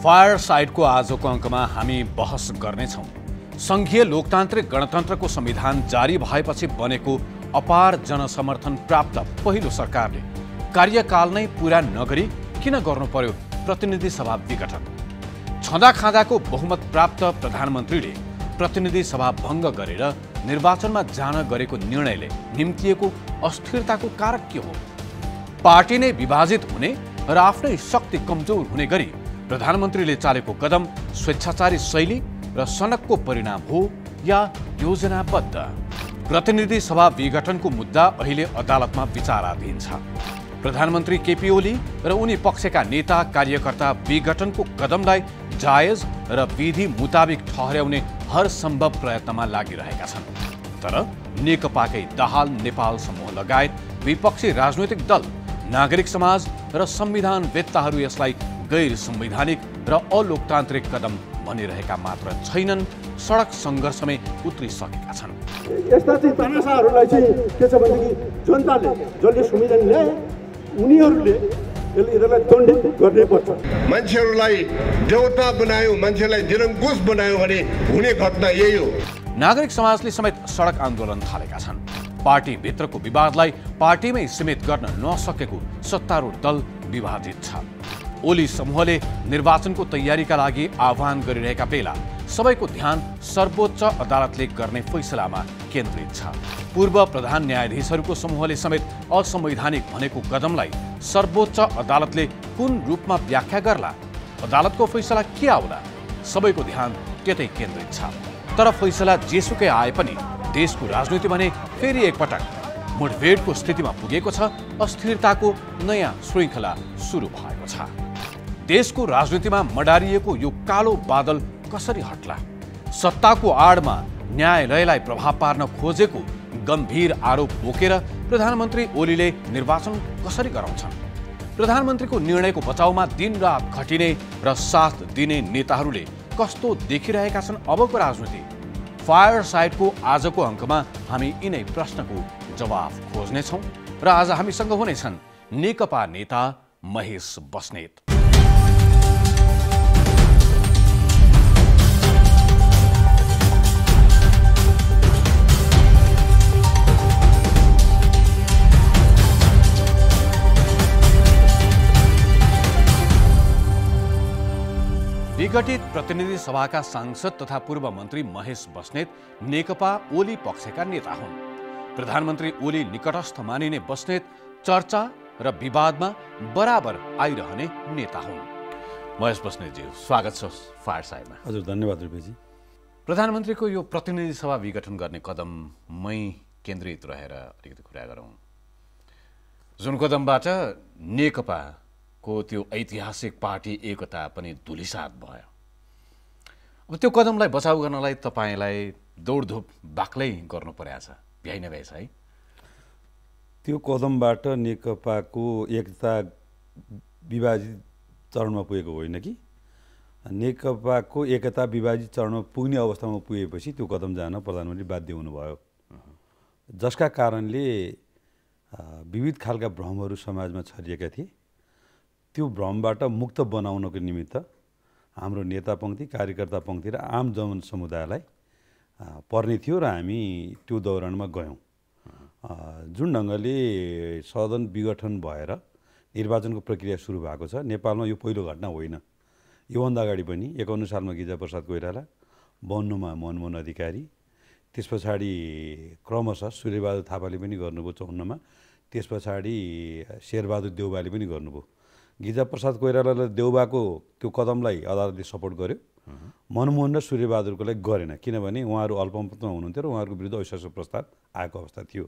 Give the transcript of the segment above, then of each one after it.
Fire साइडको आजको अङ्कमा हामी बहस गर्नेछौँ। सङ्घीय लोकतान्त्रिक गणतन्त्रको संविधान जारी भएपछि बनेको अपार जनसमर्थन प्राप्त पहिलो सरकारले कार्यकाल नै पूरा नगरी किन गर्नु पर्यो प्रतिनिधि सभा विघटन? छँदाखाँदाको बहुमत प्राप्त प्रधानमन्त्रीले प्रतिनिधि सभा भङ्ग गरेर निर्वाचनमा जान गरेको निर्णयले निम्तिएको अस्थिरताको कारक के हो? पार्टी नै विभाजित हुने र आफ्नै शक्ति कमजोर हुने गरी प्रधानमन्त्रीले चालेको कदम स्वेच्छाचारी शैली र सनकको परिणाम हो या योजनाबद्ध? प्रतिनिधि सभा विघटनको मुद्दा अहिले अदालतमा विचाराधीन छ। प्रधानमन्त्री केपी ओली र उनी पक्षका नेता कार्यकर्ता विघटनको कदमलाई जायज र विधि मुताबिक ठहर्याउने हर सम्भव प्रयत्नमा लागिरहेका छन्। तर नेकपाकै दाहाल नेपाल समूह लगायत विपक्षी राजनैतिक दल, नागरिक समाज र संविधानवेत्ताहरू यसलाई गैर संवैधानिक र अलोकतान्त्रिक कदम भनिरहेका मात्र छैनन्, सडक सङ्घर्षमै उत्रिसकेका छन्। यस्ता चाहिँ तमासाहरूलाई चाहिँ के छ भनेदेखि जनताले जसले संविधान ल्याए उनीहरूले यसलाई दण्डित गर्नै पर्छ। मान्छेहरूलाई देवता बनायो, मान्छेलाई निरङ्कुश बनायो भने हुने घटना यही हो। नागरिक समाजले समेत सडक आन्दोलन थालेका छन्। पार्टीभित्रको विवादलाई पार्टीमै सीमित गर्न नसकेको सत्तारूढ दल विभाजित छ। ओली समूहले निर्वाचनको तयारीका लागि आह्वान गरिरहेका बेला सबैको ध्यान सर्वोच्च अदालतले गर्ने फैसलामा केन्द्रित छ। पूर्व प्रधान न्यायाधीशहरूको समूहले समेत असंवैधानिक भनेको कदमलाई सर्वोच्च अदालतले कुन रूपमा व्याख्या गर्ला, अदालतको फैसला के आउला, सबैको ध्यान त्यतै केन्द्रित छ। तर फैसला जेसुकै आए पनि देशको राजनीति भने फेरि एकपटक मुठभेडको स्थितिमा पुगेको छ। अस्थिरताको नयाँ श्रृङ्खला सुरु भएको छ। देशको राजनीतिमा मडारिएको यो कालो बादल कसरी हट्ला? सत्ताको आडमा न्यायालयलाई प्रभाव पार्न खोजेको गम्भीर आरोप बोकेर प्रधानमन्त्री ओलीले निर्वाचन कसरी गराउँछन्? प्रधानमन्त्रीको निर्णयको बचाउमा दिनरात खटिने र साथ दिने नेताहरूले कस्तो देखिरहेका छन् अबको राजनीति? फायर साइडको आजको अङ्कमा हामी यिनै प्रश्नको जवाफ खोज्नेछौँ र आज हामीसँग हुनेछन् नेकपा नेता महेश बस्नेत। विघटित प्रतिनिधि सभाका सांसद तथा पूर्व मन्त्री महेश बस्नेत नेकपा ओली पक्षका नेता हुन्। प्रधानमन्त्री ओली निकटस्थ मानिने बस्नेत चर्चा र विवादमा बराबर आइरहने नेता हुन्। महेश बस्नेतजी, स्वागत छ फायर साइडमा। हजुर, धन्यवाद रुपेजी। प्रधानमन्त्रीको यो प्रतिनिधि सभा विघटन गर्ने कदममै केन्द्रित रहेर अलिकति कुरा गरौँ। जुन कदमबाट नेकपाको त्यो ऐतिहासिक पार्टी एकता पनि धुलिसात भयो, अब त्यो कदमलाई बचाउ गर्नलाई तपाईँलाई दौडधुप बाक्लै गर्नु परेको छ, भ्याइ नभ्याएछ है? त्यो कदमबाट नेकपाको एकता विभाजित चरणमा पुगेको होइन कि नेकपाको एकता विभाजित चरणमा पुग्ने अवस्थामा पुगेपछि त्यो कदम जान प्रधानमन्त्री बाध्य हुनुभयो, जसका कारणले विविध खालका भ्रमहरू समाजमा छरिएका थिए। त्यो भ्रमबाट मुक्त बनाउनको निमित्त हाम्रो नेता पङ्क्ति, कार्यकर्ता पङ्क्ति र आम जन समुदायलाई पर्ने थियो र हामी त्यो दौरानमा गयौँ। जुन ढङ्गले सदन विघटन भएर निर्वाचनको प्रक्रिया सुरु भएको छ, नेपालमा यो पहिलो घटना होइन। योभन्दा अगाडि पनि 51 सालमा गिरिजाप्रसाद कोइराला, 52मा मनमोहन अधिकारी, त्यस पछाडि क्रमशः सूर्यबहादुर थापाले पनि गर्नुभयो 54मा, त्यस पछाडि शेरबहादुर देउवाले पनि गर्नुभयो। गिरिजाप्रसाद कोइरालाले देउबाको त्यो कदमलाई अदालतले सपोर्ट गर्यो, मनमोहन र सूर्यबहादुरकोलाई गरेन, किनभने उहाँहरू अल्पमतमा हुनुहुन्थ्यो र उहाँहरूको विरुद्ध अविश्वासको प्रस्ताव आएको अवस्था थियो।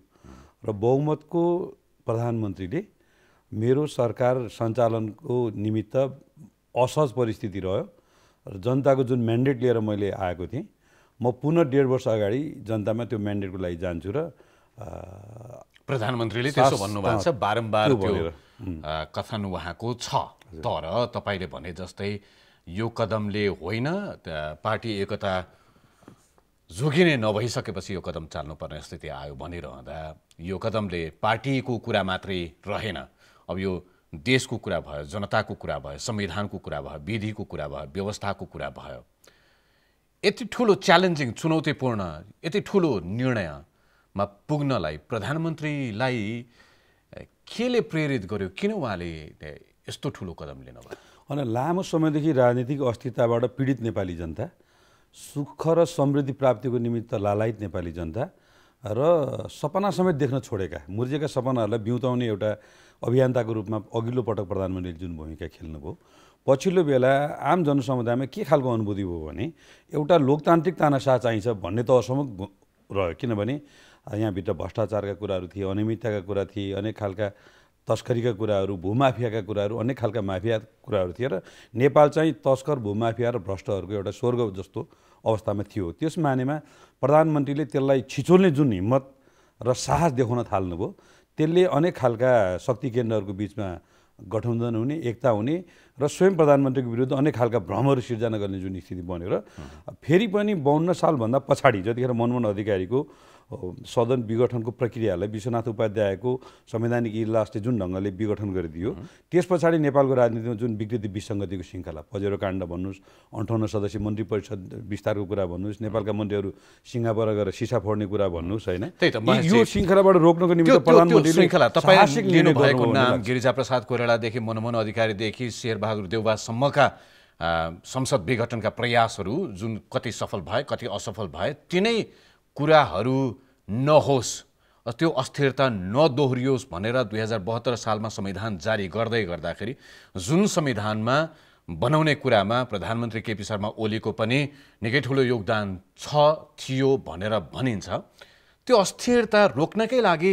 र बहुमतको प्रधानमन्त्रीले मेरो सरकार सञ्चालनको निमित्त असहज परिस्थिति रह्यो र जनताको जुन म्यान्डेट लिएर मैले आएको थिएँ, म पुनः 1.5 वर्ष अगाडि जनतामा त्यो म्यान्डेटको लागि जान्छु र प्रधानमन्त्रीले त्यसो भन्नुभएको छ, बारम्बार त्यो कथन उहाँको छ। तर तपाईँले भने जस्तै यो कदमले होइन, पार्टी एकता जोगिने नभइसकेपछि यो कदम चाल्नुपर्ने स्थिति आयो भनिरहँदा यो कदमले पार्टीको कुरा मात्रै रहेन, अब यो देशको कुरा भयो, जनताको कुरा भयो, संविधानको कुरा भयो, विधिको कुरा भयो, व्यवस्थाको कुरा भयो, यति ठुलो च्यालेन्जिङ, चुनौतीपूर्ण, यति ठुलो निर्णयमा पुग्नलाई प्रधानमन्त्रीलाई केले प्रेरित गर्यो? किन उहाँले यस्तो ठुलो कदम लिनुभयो? अनि लामो समयदेखि राजनीतिक अस्थिरताबाट पीडित नेपाली जनता, सुख र समृद्धि प्राप्तिको निमित्त लालायित नेपाली जनता र सपना समेत देख्न छोडेका, मुर्जेका सपनाहरूलाई बिउताउने एउटा अभियन्ताको रूपमा अघिल्लो पटक प्रधानमन्त्रीले जुन भूमिका खेल्नुभयो, पछिल्लो बेला आम जनसमुदायमा के खालको अनुभूति भयो भने एउटा लोकतान्त्रिक तानाशाह चाहिन्छ भन्ने त असम्भव रह्यो। किनभने यहाँभित्र भ्रष्टाचारका कुराहरू थिए, अनियमितताका कुरा थिए, अनेक खालका तस्करीका कुराहरू, भूमाफियाका कुराहरू, अनेक खालका माफिया कुराहरू थिए र नेपाल चाहिँ तस्कर, भूमाफिया र भ्रष्टहरूको एउटा स्वर्ग जस्तो अवस्थामा थियो। त्यस मानेमा प्रधानमन्त्रीले त्यसलाई छिचोल्ने जुन हिम्मत र साहस देखाउन थाल्नुभयो, त्यसले अनेक खालका शक्ति केन्द्रहरूको बिचमा गठबन्धन हुने, एकता हुने र स्वयं प्रधानमन्त्रीको विरुद्ध अनेक खालका भ्रमहरू सिर्जना गर्ने जुन स्थिति बन्यो र फेरि पनि 52 सालभन्दा पछाडि जतिखेर मनमोहन अधिकारीको सदन विघटनको प्रक्रियालाई विश्वनाथ उपाध्यायको संवैधानिक इजलासले जुन ढङ्गले विघटन गरिदियो, त्यस पछाडि नेपालको राजनीतिमा जुन विकृति विसङ्गतिको श्रृङ्खला, पजेरो काण्ड भन्नुहोस्, 58 सदस्य मन्त्री परिषद विस्तारको कुरा भन्नुहोस्, नेपालका मन्त्रीहरू सिङ्गापुर गएर सिसा फोड्ने कुरा भन्नुहोस्, होइन, यो श्रृङ्खलाबाट रोक्नको निमित्त प्रधानमन्त्रीले साहसिक निर्णय भएको नाम गिरिजाप्रसाद कोइरालादेखि मनमोहन अधिकारीदेखि शेरबहादुर देउवासम्मका संसद विघटनका प्रयासहरू जुन कति सफल भए, कति असफल भए, तिनै कुराहरू नहोस्, त्यो अस्थिरता नदोहोरियोस् भनेर 2072 सालमा संविधान जारी गर्दाखेरि जुन संविधानमा बनाउने कुरामा प्रधानमन्त्री केपी शर्मा ओलीको पनि निकै ठुलो योगदान थियो भनेर भनिन्छ। त्यो अस्थिरता रोक्नकै लागि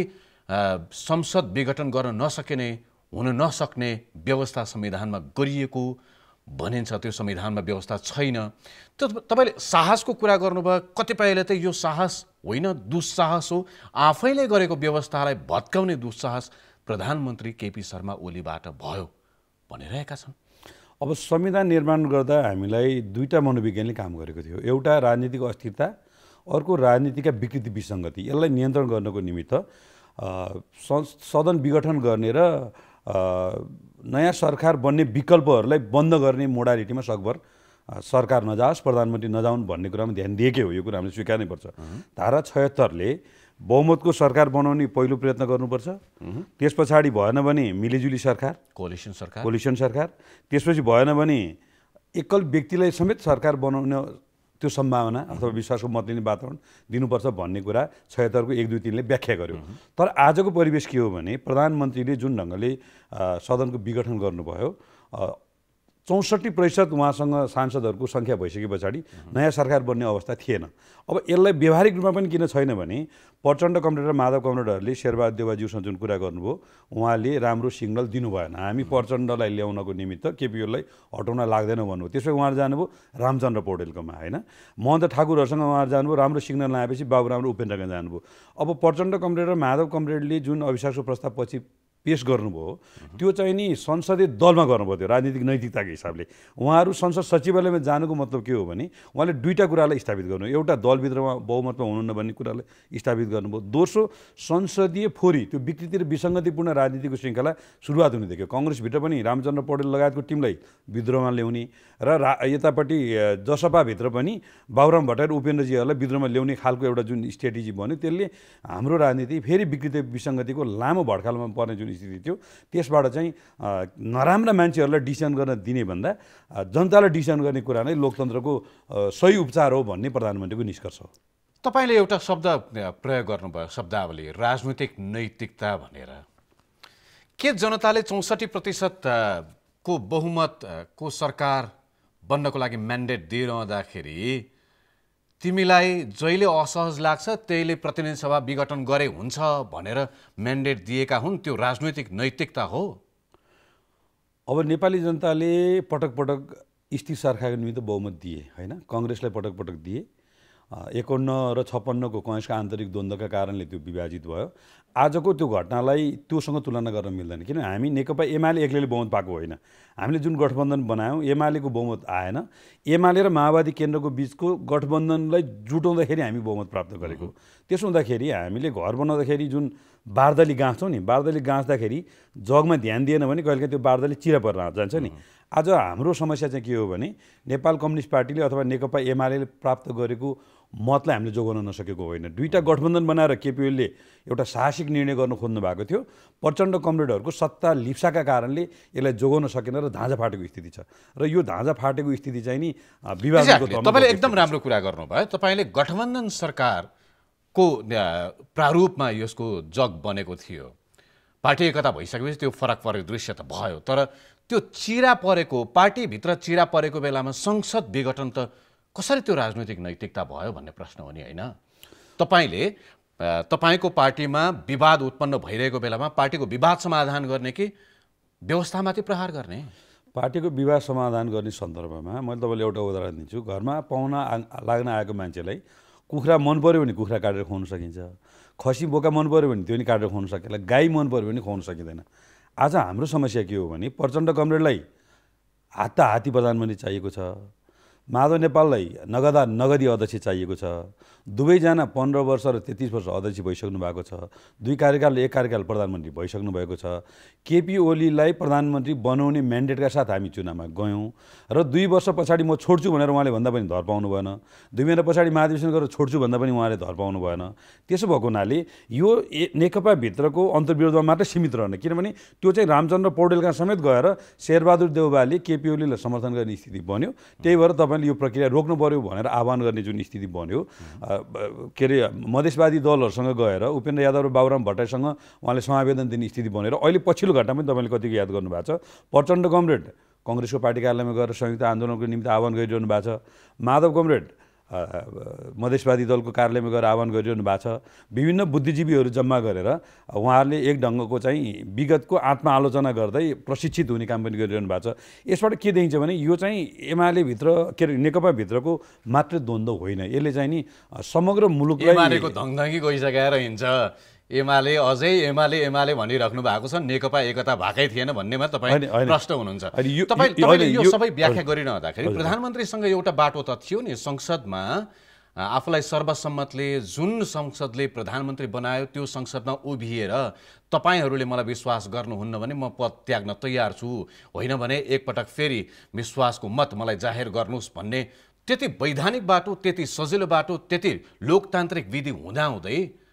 संसद विघटन गर्न नसकिने, हुन नसक्ने व्यवस्था संविधानमा गरिएको भनिन्छ। त्यो संविधानमा व्यवस्था छैन। तपाईले साहसको कुरा गर्नुभयो, कतिपयले त यो साहस होइन, दुस्साहस हो, आफैले गरेको व्यवस्थालाई भत्काउने दुस्साहस प्रधानमन्त्री केपी शर्मा ओलीबाट भयो भनिरहेका छन्। अब संविधान निर्माण गर्दा हामीलाई दुईटा मनोविज्ञानले काम गरेको थियो। एउटा राजनीतिक अस्थिरता, अर्को राजनीतिका विकृति विसङ्गति। यसलाई नियन्त्रण गर्नको निमित्त सदन विघटन गर्ने र नयाँ सरकार बन्ने विकल्पहरूलाई बन्द गर्ने मोडालिटीमा सकभर सरकार नजाओस्, प्रधानमन्त्री नजाउन् भन्ने कुरामा ध्यान दिएकै हो। यो कुरा हामीले स्वीकार्नै पर्छ। धारा 76ले बहुमतको सरकार बनाउने पहिलो प्रयत्न गर्नुपर्छ। त्यस पछाडि भएन भने मिलिजुली सरकार, कोलिसन सरकार, त्यसपछि भएन भने एकल व्यक्तिलाई समेत सरकार बनाउन त्यो सम्भावना अथवा विश्वासको मत लिने वातावरण दिनुपर्छ भन्ने कुरा 76 को 1, 2, 3 ले व्याख्या गर्यो। तर आजको परिवेश के हो भने प्रधानमन्त्रीले जुन ढङ्गले सदनको विघटन गर्नुभयो, 64% उहाँसँग सांसदहरूको सङ्ख्या भइसके पछाडि नयाँ सरकार बन्ने अवस्था थिएन। अब यसलाई व्यावहारिक रूपमा पनि किन छैन भने प्रचण्ड कमरेड र माधव कमरेडहरूले शेरबहादुर देउवाज्यूसँग जुन कुरा गर्नुभयो, उहाँले राम्रो सिग्नल दिनु भएन। हामी प्रचण्डलाई ल्याउनको निमित्त केपीओलाई हटाउन लाग्दैन भन्नुभयो। त्यसपछि उहाँहरू जानुभयो रामचन्द्र पौडेलकोमा, होइन, महन्त ठाकुरहरूसँग उहाँहरू जानुभयो, राम्रो सिग्नल नआएपछि बाबुराम र उपेन्द्रका जानुभयो। अब प्रचण्ड कमरेड र माधव कमरेडले जुन अविश्वासको प्रस्ताव पछि पेश गर्नुभयो, त्यो चाहिँ नि संसदीय दलमा गर्नुभयो। त्यो राजनीतिक नैतिकताको हिसाबले उहाँहरू संसद सचिवालयमा जानुको मतलब के हो भने उहाँले दुईटा कुरालाई स्थापित गर्नु, एउटा दलभित्रमा बहुमतमा हुनुहुन्न भन्ने कुरालाई स्थापित गर्नुभयो, दोस्रो संसदीय फोरी, त्यो विकृति र विसङ्गतिपूर्ण राजनीतिको श्रृङ्खला सुरुवात हुने देखियो। कङ्ग्रेसभित्र पनि रामचन्द्र पौडेल लगायतको टिमलाई विद्रोहमा ल्याउने र यतापट्टि जसपाभित्र पनि बाबुराम भट्टराई र उपेन्द्रजीहरूलाई विद्रोहमा ल्याउने खालको एउटा जुन स्ट्रेटेजी बन्यो, त्यसले हाम्रो राजनीति फेरि विकृति विसङ्गतिको लामो भड्कालमा पर्ने जुन स्थिति थियो, त्यसबाट चाहिँ नराम्रा मान्छेहरूलाई डिसिसन गर्न दिने भन्दा जनतालाई डिसिसन गर्ने कुरा नै लोकतन्त्रको सही उपचार हो भन्ने प्रधानमन्त्रीको निष्कर्ष हो। तपाईले एउटा शब्द प्रयोग गर्नुभयो, शब्दावली राजनीतिक नैतिकता भनेर। के जनताले 64% को बहुमतको सरकार बन्नको लागि म्यान्डेट दिइरहँदाखेरि तिमीलाई जहिले असहज लाग्छ त्यहीले प्रतिनिधि सभा विघटन गरे हुन्छ भनेर म्यान्डेट दिएका हुन्, त्यो राजनैतिक नैतिकता हो? अब नेपाली जनताले पटक पटक स्थिर सरकारको निमित्त बहुमत दिए, होइन, कङ्ग्रेसलाई पटक पटक दिए। 51 र 56 को कङ्ग्रेसका आन्तरिक द्वन्द्वका कारणले त्यो विभाजित भयो। आजको त्यो घटनालाई त्योसँग तुलना गर्न मिल्दैन, किन हामी नेकपा एमाले एक्लैले बहुमत पाएको होइन। हामीले जुन गठबन्धन बनायौँ, एमालेको बहुमत आएन। एमाले र माओवादी केन्द्रको बिचको गठबन्धनलाई जुटाउँदाखेरि हामी बहुमत प्राप्त गरेको। त्यसो हुँदाखेरि हामीले घर बनाउँदाखेरि जुन बारदली गाँच्छौँ नि, बारदली गाँच्दाखेरि जगमा ध्यान दिएन भने कहिलेकाहीँ त्यो बारदली चिरा परेर जान्छ नि। आज हाम्रो समस्या चाहिँ के हो भने नेपाल कम्युनिस्ट पार्टीले अथवा नेकपा एमाले प्राप्त गरेको मतलाई हामीले जोगाउन नसकेको होइन। दुईटा गठबन्धन बनाएर केपी ओलीले एउटा साहसिक निर्णय गर्न खोज्नु भएको थियो। प्रचण्ड कमरेडहरूको सत्ता लिप्साका कारणले यसलाई जोगाउन सकेन र धाँजा फाटेको स्थिति छ। र यो धाँजा फाटेको स्थिति चाहिँ नि विवादको तहमा। तपाईँले एकदम राम्रो कुरा गर्नुभयो। तपाईँले गठबन्धन सरकारको प्रारूपमा यसको जग बनेको थियो, पार्टी एकता भइसकेपछि त्यो फरक परेको दृश्य त भयो, तर त्यो चिरा परेको पार्टीभित्र चिरा परेको बेलामा संसद विघटन त कसरी त्यो राजनैतिक नैतिकता भयो भन्ने प्रश्न हो नि, होइन? तपाईँको पार्टीमा विवाद उत्पन्न भइरहेको बेलामा पार्टीको विवाद समाधान गर्ने कि व्यवस्थामाथि प्रहार गर्ने? पार्टीको विवाद समाधान गर्ने सन्दर्भमा मैले तपाईँलाई एउटा उदाहरण दिन्छु। घरमा पाहुना लाग्न आएको मान्छेलाई कुखुरा मन पऱ्यो भने कुखुरा काटेर खुवाउन सकिन्छ, खसी बोका मन पऱ्यो भने त्यो पनि काटेर खुवाउन सकिन्छ, गाई मन पऱ्यो भने खुवाउन सकिँदैन। आज हाम्रो समस्या के हो भने प्रचण्ड कमरेडलाई हात्ती प्रधानमन्त्री चाहिएको छ, माधव नेपाललाई नगदी अध्यक्ष चाहिएको छ, दुवैजना 15 वर्ष र 33 वर्ष अध्यक्ष भइसक्नु भएको छ, 2 कार्यकाल 1 कार्यकाल प्रधानमन्त्री भइसक्नु भएको छ। केपी ओलीलाई प्रधानमन्त्री बनाउने म्यान्डेटका साथ हामी चुनावमा गयौँ र 2 वर्ष पछाडि म छोड्छु भनेर उहाँले भन्दा पनि धर पाउनु भएन, 2 महिना पछाडि महाधिवेशन गरेर छोड्छु भन्दा पनि उहाँले धर पाउनु भएन। त्यसो भएको हुनाले यो नेकपाभित्रको अन्तर्विरोधमा मात्रै सीमित रहन, किनभने त्यो चाहिँ रामचन्द्र पौडेलका समेत गएर शेरबहादुर देउवाले केपी ओलीलाई समर्थन गर्ने स्थिति बन्यो। त्यही भएर तपाईँले यो प्रक्रिया रोक्नु पर्यो भनेर आह्वान गर्ने जुन स्थिति बन्यो, के अरे मधेसवादी दलहरूसँग गएर उपेन्द्र यादव र बाबुराम भट्टराईसँग उहाँले समावेदन दिने स्थिति बनेर अहिले पछिल्लो घटना पनि तपाईँले कतिको याद गर्नुभएको छ। प्रचण्ड कमरेड कङ्ग्रेसको पार्टी कार्यालयमा गएर संयुक्त आन्दोलनको निम्ति आह्वान गरिरहनु भएको छ। माधव कमरेड मधेसवादी दलको कार्यालयमा गएर आह्वान गरिरहनु भएको छ। विभिन्न बुद्धिजीवीहरू जम्मा गरेर उहाँहरूले एक ढङ्गको चाहिँ विगतको आत्मआलोचना गर्दै प्रशिक्षित हुने काम पनि गरिरहनु भएको छ। यसबाट के देखिन्छ भने यो चाहिँ एमालेभित्र के अरे नेकपाभित्रको मात्रै द्वन्द्व होइन, यसले चाहिँ नि समग्र मुलुकलाई एमालेको धङधङी गइसकेर हिँड्छ। एमाले अझै एमाले भनिराख्नु भएको छ, नेकपा एकता भएकै थिएन भन्नेमा तपाईँ प्रश्न हुनुहुन्छ। तपाईँले यो सबै व्याख्या गरिरहँदाखेरि प्रधानमन्त्रीसँग एउटा बाटो त थियो नि, संसदमा आफूलाई सर्वसम्मतले जुन संसदले प्रधानमन्त्री बनायो त्यो संसदमा उभिएर तपाईँहरूले मलाई विश्वास गर्नुहुन्न भने म पद त्याग्न तयार छु, होइन भने एकपटक फेरि विश्वासको मत मलाई जाहेर गर्नुहोस् भन्ने त्यति वैधानिक बाटो, त्यति सजिलो बाटो, त्यति लोकतान्त्रिक विधि हुँदाहुँदै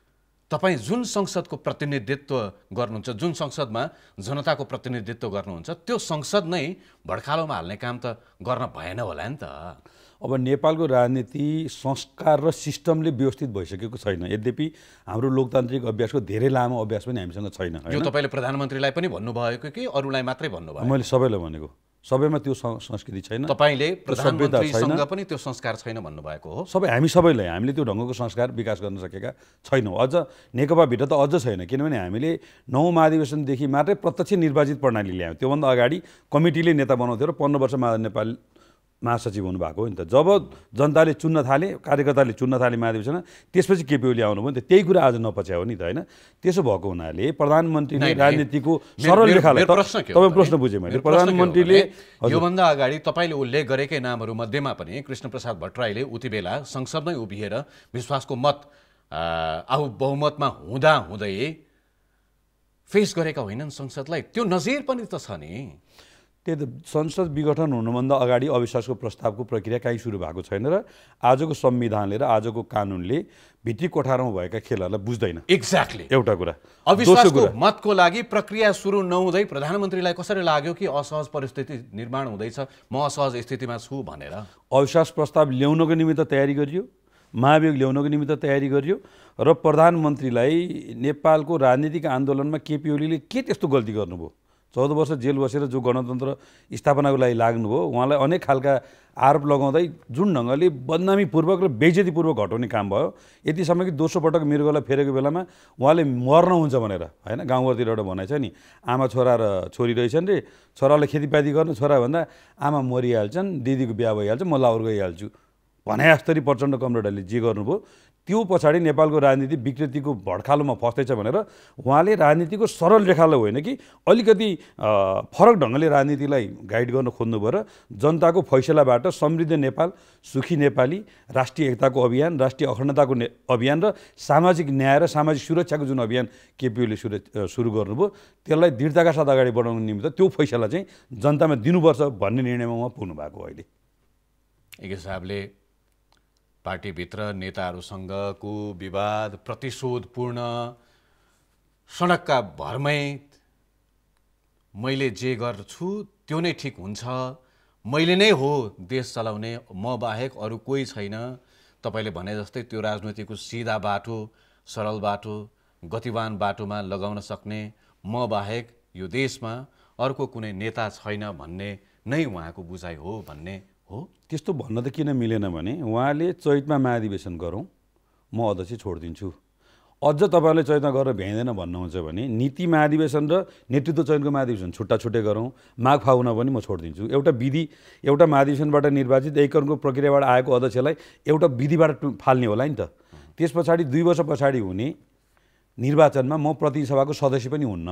तपाईँ जुन संसदको प्रतिनिधित्व गर्नुहुन्छ, जुन संसदमा जनताको प्रतिनिधित्व गर्नुहुन्छ, त्यो संसद नै भड्खालोमा हाल्ने काम त गर्न भएन होला नि त। अब नेपालको राजनीति संस्कार र सिस्टमले व्यवस्थित भइसकेको छैन। यद्यपि हाम्रो लोकतान्त्रिक अभ्यासको धेरै लामो अभ्यास पनि हामीसँग छैन। यो तपाईँले प्रधानमन्त्रीलाई पनि भन्नुभएको कि अरूलाई मात्रै भन्नुभयो? मैले सबैलाई भनेको, सबैमा त्यो संस्कृति छैन। तपाईँले प्रधानमन्त्रीसँग पनि त्यो संस्कार छैन भन्नुभएको हो? हामी सबैलाई हामीले त्यो ढङ्गको संस्कार विकास गर्न सकेका छैनौँ। अझ नेकपाभित्र त अझ छैन, किनभने हामीले 9औं महाधिवेशनदेखि मात्रै प्रत्यक्ष निर्वाचित प्रणाली ल्यायौँ। त्योभन्दा अगाडि कमिटीले नेता बनाउँथ्यो र 15 वर्ष नेपाल महासचिव हुनुभएको हो नि त। जब जनताले चुन्न थाले, कार्यकर्ताले चुन्न थाले महाधिवेशन, त्यसपछि केपी ओली आउनुभयो नि त। त्यही कुरा आज नपच्यायो नि त, होइन? त्यसो भएको हुनाले प्रधानमन्त्रीले राजनीतिको सरल रेखालाई तपाईँ प्रश्न बुझेँ मैले। प्रधानमन्त्रीले योभन्दा अगाडि तपाईँले उल्लेख गरेकै नामहरू मध्येमा पनि कृष्णप्रसाद भट्टराईले उति बेला संसदमै उभिएर विश्वासको मत बहुमतमा हुँदै फेस गरेका होइनन् संसदलाई। त्यो नजिर पनि त छ नि। त्यही त, संसद विघटन हुनुभन्दा अगाडि अविश्वासको प्रस्तावको प्रक्रिया कहीँ सुरु भएको छैन र आजको संविधानले र आजको कानुनले भित्री कोठारमा भएका खेलहरूलाई बुझ्दैन। एक्ज्याक्टली एउटा कुरा। अविश्वासको मतको लागि प्रक्रिया सुरु नहुँदै प्रधानमन्त्रीलाई कसरी लाग्यो कि असहज परिस्थिति निर्माण हुँदैछ, म असहज स्थितिमा छु भनेर? अविश्वास प्रस्ताव ल्याउनको निमित्त तयारी गरियो, महाभियोग ल्याउनको निमित्त तयारी गरियो र प्रधानमन्त्रीलाई नेपालको राजनीतिक आन्दोलनमा केपी ओलीले के त्यस्तो गल्ती गर्नुभयो? 14 वर्ष जेल बसेर जो गणतन्त्र स्थापनाको लागि लाग्नुभयो, उहाँलाई अनेक खालका आरोप लगाउँदै जुन ढङ्गले बदनामीपूर्वक र बेइज्जतीपूर्वक हटाउने काम भयो। यतिसम्म कि दोस्रो पटक मृगलाई फेरेको बेलामा उहाँले मर्न हुन्छ भनेर, होइन, गाउँघरतिर एउटा भनाइ छ नि, आमा छोरा र छोरी रहेछन् रे, छोरालाई खेतीपाती गर्नु, छोरा भन्दा आमा मरिहाल्छन्, दिदीको बिहा भइहाल्छ, म लाहोर गइहाल्छु। भने जस्तै प्रचण्ड कमरेडले जे गर्नुभयो त्यो पछाडि नेपालको राजनीति विकृतिको भड्खालोमा फस्दैछ भनेर उहाँले राजनीतिको सरल रेखालाई होइन कि अलिकति फरक ढङ्गले राजनीतिलाई गाइड गर्न खोज्नुभयो र जनताको फैसलाबाट समृद्ध नेपाल, सुखी नेपाली, राष्ट्रिय एकताको अभियान, राष्ट्रिय अखण्डताको अभियान र सामाजिक न्याय र सामाजिक सुरक्षाको जुन अभियान केपीओले सुरु गर्नुभयो त्यसलाई दृढताका साथ अगाडि बढाउनु निमित्त त्यो फैसला चाहिँ जनतामा दिनुपर्छ भन्ने निर्णयमा उहाँ पुग्नु भएको अहिले। एक हिसाबले पार्टीभित्र नेताहरूसँगको विवाद प्रतिशोधपूर्ण सडकका भरमै मैले जे गर्छु त्यो नै ठिक हुन्छ, मैले नै हो देश चलाउने, म बाहेक अरू कोही छैन, तपाईँले भने जस्तै त्यो राजनीतिको सिधा बाटो, सरल बाटो, गतिवान बाटोमा लगाउन सक्ने, म बाहेक यो देशमा अर्को कुनै नेता छैन भन्ने नै उहाँको बुझाइ हो भन्ने हो। त्यस्तो भन्न त किन मिलेन भने उहाँले चैतमा महाधिवेशन गरौँ, म अध्यक्ष छोडिदिन्छु। अझ तपाईँले चैतमा गरेर भ्याइँदैन भन्नुहुन्छ भने नीति महाधिवेशन र नेतृत्व चयनको महाधिवेशन छुट्टा छुट्टै गरौँ, माघ फागुनमा पनि म छोडिदिन्छु। एउटा विधि, एउटा महाधिवेशनबाट निर्वाचित एकीकरणको प्रक्रियाबाट आएको अध्यक्षलाई एउटा विधिबाट फाल्ने होला नि त। त्यस पछाडि 2 वर्ष पछाडि हुने निर्वाचनमा म प्रतिनिधि सभाको सदस्य पनि हुन्न।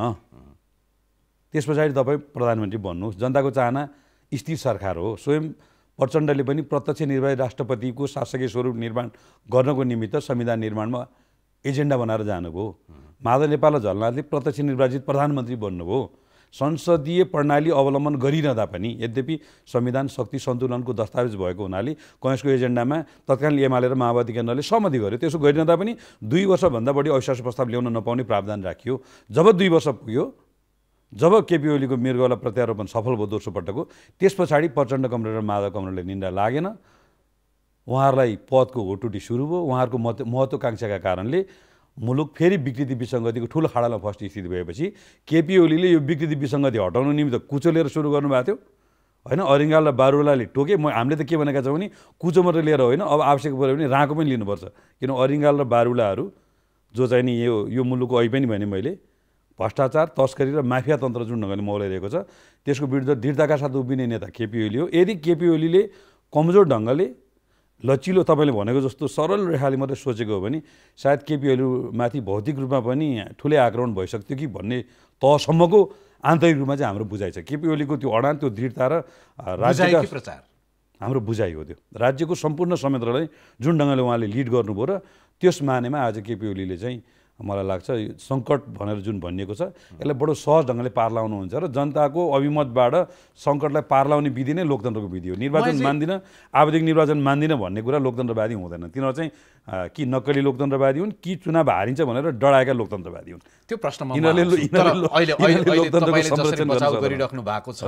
त्यस पछाडि तपाईँ प्रधानमन्त्री बन्नुहोस्। जनताको चाहना स्थिर सरकार हो। स्वयं प्रचण्डले पनि प्रत्यक्ष निर्वाचित राष्ट्रपतिको शासकीय स्वरूप निर्माण गर्नको निमित्त संविधान निर्माणमा एजेन्डा बनाएर जानुभयो। माधव नेपाल र झलनाथले प्रत्यक्ष निर्वाचित प्रधानमन्त्री बन्नुभयो। संसदीय प्रणाली अवलम्बन गरिरहँदा पनि यद्यपि संविधान शक्ति सन्तुलनको दस्तावेज भएको हुनाले कङ्ग्रेसको एजेन्डामा तत्कालीन एमाले र माओवादी केन्द्रले सहमति गर्यो। त्यसो गरिरहँदा पनि 2 वर्षभन्दा बढी अविश्वास प्रस्ताव ल्याउन नपाउने प्रावधान राखियो। जब 2 वर्ष पुग्यो, जब केपी ओलीको मृगौला प्रत्यारोपण सफल भयो दोस्रो पटकको, त्यस पछाडि प्रचण्ड कमरेड र माधव कमरेडले निन्दा लागेन। उहाँहरूलाई पदको होटुटी सुरु भयो। उहाँहरूको महत्त्वकांक्षाका कारणले मुलुक फेरि विकृति विसङ्गतिको ठुलो खाडामा फस्ने स्थिति भएपछि केपी ओलीले यो विकृति विसङ्गति हटाउनु निमित्त कुचो लिएर सुरु गर्नुभएको थियो होइन। अरिङ्गाल र बारुलाले टोके। हामीले त के भनेका छौँ भने कुचो मात्रै लिएर होइन, अब आवश्यक पऱ्यो भने राँको पनि लिनुपर्छ। किन अरिङ्गाल र बारुलाहरू जो चाहिँ नि यो मुलुकको अहिले पनि भने मैले भ्रष्टाचार, तस्करी र माफिया तन्त्र जुन ढङ्गले मौलाइरहेको छ त्यसको विरुद्ध दृढताका साथ उभिने नेता केपी ओली हो। यदि केपी ओलीले कमजोर ढङ्गले लचिलो तपाईँले भनेको जस्तो सरल रेखाले मात्रै सोचेको हो भने सायद केपी ओलीमाथि भौतिक रूपमा पनि ठुलै आक्रमण भइसक्थ्यो कि भन्ने तहसम्मको आन्तरिक रूपमा चाहिँ हाम्रो बुझाइ छ। केपी ओलीको त्यो अडान, त्यो दृढता र राज्यका प्रचार हाम्रो बुझाइ हो। त्यो राज्यको सम्पूर्ण संयन्त्रलाई जुन ढङ्गले उहाँले लिड गर्नुभयो र त्यस मानेमा आज केपी ओलीले चाहिँ मलाई लाग्छ सङ्कट भनेर जुन भनिएको छ यसलाई बडो सहज ढङ्गले पार लाउनुहुन्छ र जनताको अभिमतबाट सङ्कटलाई पार लाउने विधि नै लोकतन्त्रको विधि हो। निर्वाचन मान्दिनँ, आवधिक निर्वाचन मान्दिनँ भन्ने कुरा लोकतन्त्रवादी हुँदैन। तिनीहरू चाहिँ कि नक्कली लोकतन्त्रवादी हुन् कि चुनाव हारिन्छ भनेर डराएका लोकतन्त्रवादी हुन्। त्यो प्रश्नमा बचाउ गरिराख्नु भएको छ।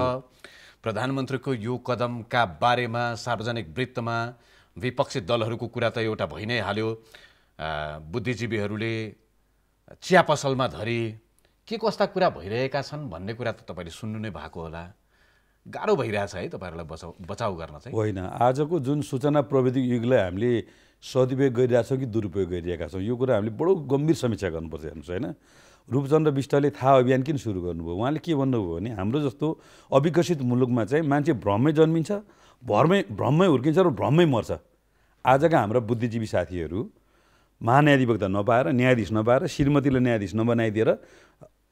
प्रधानमन्त्रीको यो कदमका बारेमा सार्वजनिक वृत्तमा विपक्षी दलहरूको कुरा त एउटा भइ नै हाल्यो। बुद्धिजीवीहरूले चिया पसलमा धरी के कस्ता कुरा भइरहेका छन् भन्ने कुरा त तपाईँले सुन्नु नै भएको होला। गाह्रो भइरहेछ है तपाईँहरूलाई बचाउ गर्न चाहिँ। होइन, आजको जुन सूचना प्रविधि युगलाई हामीले सदुपयोग गरिरहेछौँ कि दुरुपयोग गरिरहेका छौँ यो कुरा हामीले बडो गम्भीर समीक्षा गर्नुपर्छ। हेर्नुहोस् होइन, रूपचन्द्र विष्टले थाहा अभियान किन सुरु गर्नुभयो? उहाँले के भन्नुभयो भने हाम्रो जस्तो अविकसित मुलुकमा चाहिँ मान्छे भ्रममै जन्मिन्छ, भ्रममै हुर्किन्छ र भ्रममै मर्छ। आजका हाम्रा बुद्धिजीवी साथीहरू महान्यायाधिवक्ता नपाएर, न्यायाधीश नपाएर, श्रीमतीले न्यायाधीश नबनाइदिएर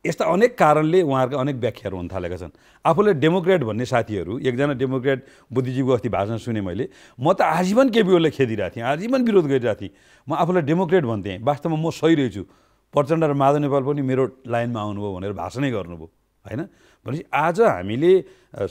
यस्ता अनेक कारणले उहाँहरूको अनेक व्याख्याहरू हुन थालेका छन्। आफूले डेमोक्रेट भन्ने साथीहरू, एकजना डेमोक्रेट बुद्धिजीवीको अस्ति भाषण सुने मैले, म त आजीवन केपी ओलीलाई खेदिरहेको थिएँ, आजीवन विरोध गरिरहेको थिएँ, म आफूलाई डेमोक्रेट भन्थेँ, वास्तवमा म सही रहेछु, प्रचण्ड र माधव नेपाल पनि मेरो लाइनमा आउनुभयो भनेर भाषणै गर्नुभयो होइन। भनेपछि आज हामीले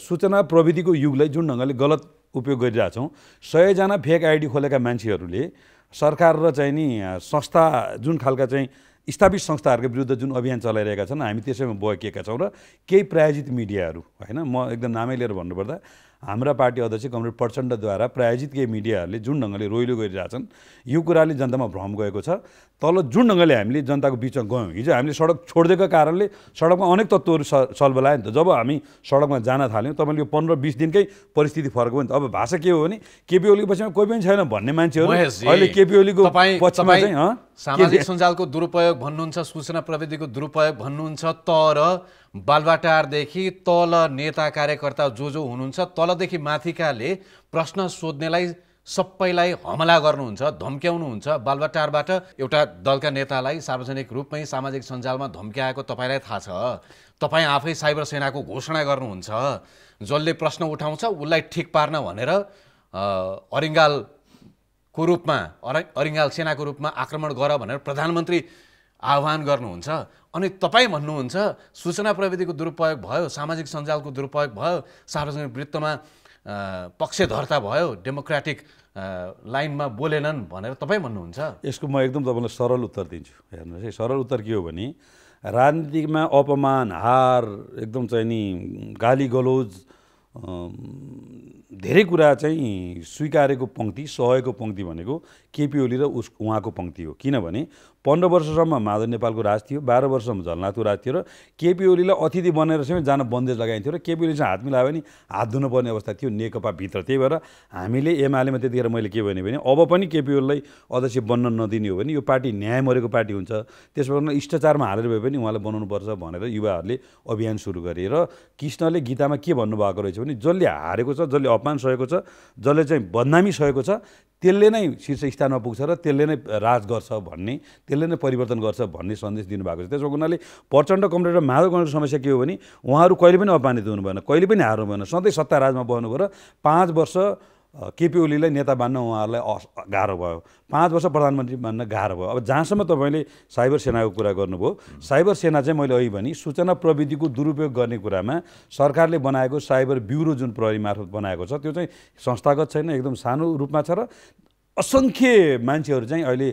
सूचना प्रविधिको युगलाई जुन ढङ्गले गलत उपयोग गरिरहेछौँ, 100 जना फेक आइडी खोलेका मान्छेहरूले सरकार र चाहिँ नि संस्था जुन खालका चाहिँ स्थापित संस्थाहरूको विरुद्ध जुन अभियान चलाइरहेका छन् हामी त्यसैमा बहकिएका छौँ। र केही प्रायोजित मिडियाहरू होइन, म एकदम नामै लिएर भन्नुपर्दा हाम्रा पार्टी अध्यक्ष कमरेड प्रचण्डद्वारा प्रायोजित केही मिडियाहरूले जुन ढङ्गले रोइलो गरिरहेछन् यो कुराले जनतामा भ्रम गएको छ। तल जुन ढङ्गले हामीले जनताको बिचमा गयौँ, हिजो हामीले सडक छोडिदिएको कारणले सडकमा अनेक तत्त्वहरू सल्भल आयो नि त। जब हामी सडकमा जान थाल्यौँ तपाईँले यो 15-20 दिनकै परिस्थिति फरक भयो नि त। अब भाषा के हो भने केपी ओलीको पछिमा कोही पनि छैन भन्ने मान्छेहरू अहिले केपी ओलीको पछिमा चाहिँ सामाजिक सञ्जालको दुरुपयोग भन्नुहुन्छ, सूचना प्रविधिको दुरुपयोग भन्नुहुन्छ, तर बालबाटारदेखि तल नेता कार्यकर्ता जो हुनुहुन्छ तलदेखि माथिकाले प्रश्न सोध्नेलाई सबैलाई हमला गर्नुहुन्छ, धम्क्याउनुहुन्छ। बालुवाटारबाट एउटा दलका नेतालाई सार्वजनिक रूपमै सामाजिक सञ्जालमा धम्क्याएको तपाईँलाई थाहा छ। तपाईँ आफै साइबर सेनाको घोषणा गर्नुहुन्छ। जसले प्रश्न उठाउँछ उसलाई ठिक पार्न भनेर अरिङ्गालको रूपमा अरिङ्गाल सेनाको रूपमा आक्रमण गर भनेर प्रधानमन्त्री आह्वान गर्नुहुन्छ। अनि तपाईँ भन्नुहुन्छ सूचना प्रविधिको दुरुपयोग भयो, सामाजिक सञ्जालको दुरुपयोग भयो, सार्वजनिक वृत्तमा पक्षधर्ता भयो, डेमोक्रेटिक लाइनमा बोलेनन् भनेर तपाईँ भन्नुहुन्छ। यसको म एकदम तपाईँलाई सरल उत्तर दिन्छु। हेर्नुहोस् है, सरल उत्तर के हो भने राजनीतिमा अपमान, हार, एकदम चाहिँ नि गाली गलौज, धेरै कुरा चाहिँ स्वीकारेको पङ्क्ति, सहेको पङ्क्ति भनेको केपी ओली र उहाँको पङ्क्ति हो। किनभने 15 वर्षसम्म माधव नेपालको राज थियो, 12 वर्षसम्म झलनाथको राज थियो र केपी ओलीलाई अतिथि बनेर चाहिँ जान बन्देज लगाइन्थ्यो र केपी ओलीसँग हात मिलायो भने हात धुनुपर्ने अवस्था थियो नेकपाभित्र। त्यही भएर हामीले एमालेमा त्यतिखेर मैले के भने अब पनि केपी ओलीलाई अध्यक्ष बन्न नदिने हो भने यो पार्टी न्याय मरेको पार्टी हुन्छ, त्यसबाट शिष्टाचारमा हालेर भए पनि उहाँलाई बनाउनुपर्छ भनेर युवाहरूले अभियान सुरु गरे। र कृष्णले गीतामा के भन्नुभएको रहेछ भने जसले हारेको छ, जसले अपमान सहेको छ, जसले चाहिँ बदनामी सहेको छ त्यसले नै शीर्ष स्थानमा पुग्छ र त्यसले नै राज गर्छ भन्ने, त्यसले नै परिवर्तन गर्छ भन्ने सन्देश दिनुभएको छ। त्यसो हुनाले प्रचण्ड कमरेड र माधव कमरेडको समस्या के हो भने उहाँहरू कहिले पनि अपमानित हुनु भएन, कहिले पनि हार्नु भएन, सधैँ सत्ता राजमा बस्नु भयो र 5 वर्ष केपी ओलीलाई नेता बान्न उहाँहरूलाई गाह्रो भयो, 5 वर्ष प्रधानमन्त्री मान्न गाह्रो भयो। अब जहाँसम्म तपाईँले साइबर सेनाको कुरा गर्नुभयो, साइबर सेना चाहिँ मैले अघि भने सूचना प्रविधिको दुरुपयोग गर्ने कुरामा सरकारले बनाएको साइबर ब्युरो जुन प्रहरी मार्फत बनाएको छ त्यो चाहिँ संस्थागत छैन, एकदम सानो रूपमा छ र असङ्ख्य मान्छेहरू चाहिँ अहिले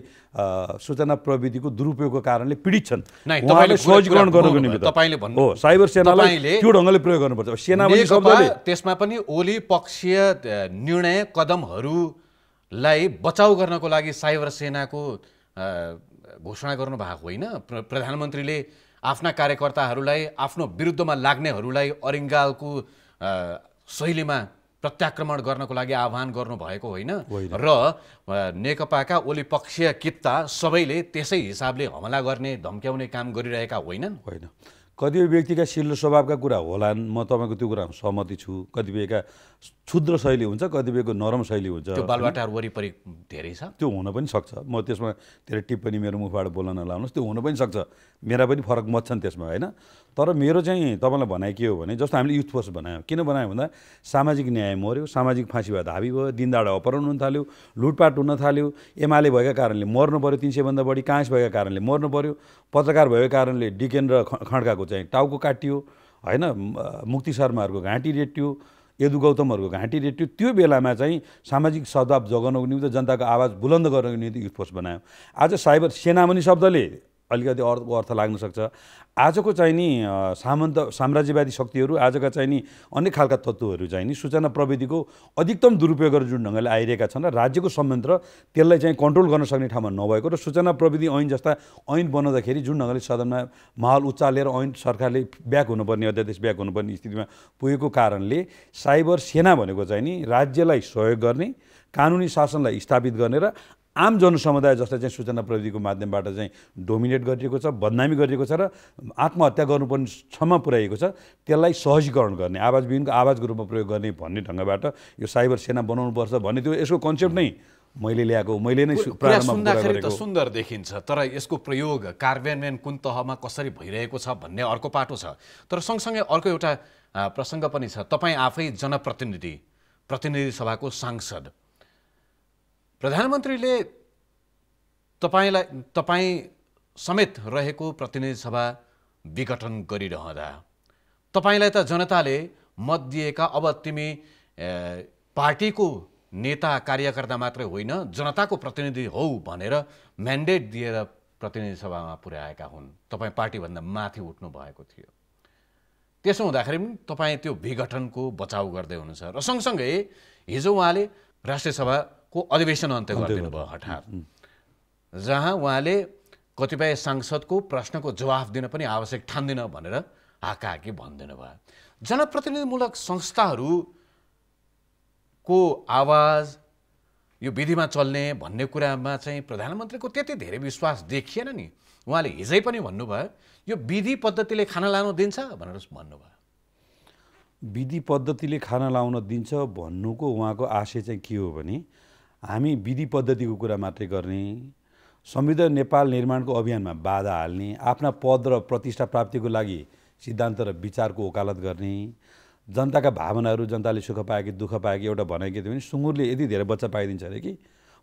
सूचना प्रविधिको दुरुपयोगको कारणले पीडित छन्। उहाँले सहजीकरण गर्नको निमित्त हो साइबर सेनालाई त्यो ढङ्गले प्रयोग गर्नुपर्छ। सेना पनि शब्दले त्यसमा पनि ओली पक्षीय निर्णय कदमहरूलाई बचाउ गर्नको लागि साइबर सेनाको घोषणा गर्नु भएको होइन। प्रधानमन्त्रीले आफ्ना कार्यकर्ताहरूलाई, आफ्नो विरुद्धमा लाग्नेहरूलाई अरिङ्गालको शैलीमा प्रत्याक्रमण गर्नको लागि आह्वान गर्नुभएको होइन र नेकपाका ओली पक्षीय कित्ता सबैले त्यसै हिसाबले हमला गर्ने, धम्क्याउने काम गरिरहेका होइनन्। कतिपय व्यक्तिका शिल स्वभावका कुरा होलान्, म तपाईँको त्यो कुरामा सहमति छु। कतिपयका क्षुद्र शैली हुन्छ, कतिपयको नरम शैली हुन्छ। त्यो बालुवाटार वरिपरि धेरै छ, त्यो हुन पनि सक्छ। म त्यसमा धेरै टिप्पणी मेरो मुखबाट बोल्न नलाउनुहोस्, त्यो हुन पनि सक्छ, मेरा पनि फरक मत छन् त्यसमा होइन। तर मेरो चाहिँ तपाईँलाई भनाइ के हो भने जस्तो हामीले युथ फोर्स बनायौँ, किन बनायौँ भन्दा सामाजिक न्याय मऱ्यो, सामाजिक फाँसीवाद हाबी भयो, दिनदाडा अपहरण हुन थाल्यो, लुटपाट हुन थाल्यो, एमाले भएका कारणले मर्नु पऱ्यो 300 भन्दा बढी, काङ्ग्रेस भएका कारणले मर्नु पऱ्यो, पत्रकार भएका कारणले डिकेन र खड्काको चाहिँ टाउको काटियो होइन, मुक्ति शर्माहरूको घाँटी रेटियो, यदु गौतमहरूको घाँटी रेटियो। त्यो बेलामा चाहिँ सामाजिक सद्भाव जगाउनको निम्ति, जनताको आवाज बुलन्द गर्नको निम्ति युथ फोर्स बनायौँ। आज साइबर सेनामणि शब्दले अलिकति अर्थ लाग्न सक्छ। आजको चाहिँ नि साम्राज्यवादी शक्तिहरू, आजका चाहिँ नि अनेक खालका तत्त्वहरू चाहिँ नि सूचना प्रविधिको अधिकतम दुरुपयोग गरेर जुन ढङ्गले आइरहेका छन् र राज्यको संयन्त्र त्यसलाई चाहिँ कन्ट्रोल गर्न सक्ने ठाउँमा नभएको र सूचना प्रविधि ऐन जस्ता ऐन बनाउँदाखेरि जुन ढङ्गले सदनमा माहौल उचालेर ऐन सरकारले ब्याक हुनुपर्ने, अध्यादेश ब्याक हुनुपर्ने स्थितिमा पुगेको कारणले साइबर सेना भनेको चाहिँ नि राज्यलाई सहयोग गर्ने, कानुनी शासनलाई स्थापित गर्ने र आम जनसमुदाय जसलाई चाहिँ सूचना प्रविधिको माध्यमबाट चाहिँ डोमिनेट गरिएको छ, बदनामी गरिएको छ र आत्महत्या गर्नुपर्ने क्षममा पुर्याइएको छ, त्यसलाई सहजीकरण गर्ने, आवाजविहीनको आवाजको रूपमा प्रयोग गर्ने भन्ने ढङ्गबाट यो साइबर सेना बनाउनुपर्छ भन्ने त्यो यसको कन्सेप्ट नै मैले ल्याएको, मैले नै सुन्दाखेरि त सुन्दर देखिन्छ, तर यसको प्रयोग कार्यान्वयन कुन तहमा कसरी भइरहेको छ भन्ने अर्को पाटो छ। तर सँगसँगै अर्को एउटा प्रसङ्ग पनि छ। तपाईँ आफै जनप्रतिनिधि, प्रतिनिधि सभाको सांसद, प्रधानमन्त्रीले तपाईँ समेत रहेको प्रतिनिधि सभा विघटन गरिरहँदा तपाईँलाई त जनताले मत दिएका, अब तिमी पार्टीको नेता कार्यकर्ता मात्रै होइन जनताको प्रतिनिधि हौ भनेर म्यान्डेट दिएर प्रतिनिधि सभामा पुर्याएका हुन्। तपाईँ पार्टीभन्दा माथि उठ्नु भएको थियो। त्यसो हुँदाखेरि पनि तपाईँ त्यो विघटनको बचाउ गर्दै हुनुहुन्छ र सँगसँगै हिजो उहाँले राष्ट्रिय सभाको अधिवेशन अन्त्य गरिदिनु भयो हठात, जहाँ उहाँले कतिपय सांसदको प्रश्नको जवाफ दिन पनि आवश्यक ठान्दिन भनेर हाकाहाकी भनिदिनु भयो। जनप्रतिनिधिमूलक संस्थाहरूको आवाज यो विधिमा चल्ने भन्ने कुरामा चाहिँ प्रधानमन्त्रीको त्यति धेरै विश्वास देखिएन नि। उहाँले हिजै पनि भन्नुभयो यो विधि पद्धतिले खाना लानु दिन्छ भनेर भन्नुभयो। विधि पद्धतिले खाना लाउन दिन्छ भन्नुको उहाँको आशय चाहिँ के हो भने हामी विधि पद्धतिको कुरा मात्रै गर्ने, समृद्ध नेपाल निर्माणको अभियानमा बाधा हाल्ने, आफ्ना पद र प्रतिष्ठा प्राप्तिको लागि सिद्धान्त र विचारको वकालत गर्ने, जनताका भावनाहरू जनताले सुख पाए कि दुःख पाए कि एउटा भनाइ के थियो भने सुँगुरले यति धेरै बच्चा पाइदिन्छ अरे कि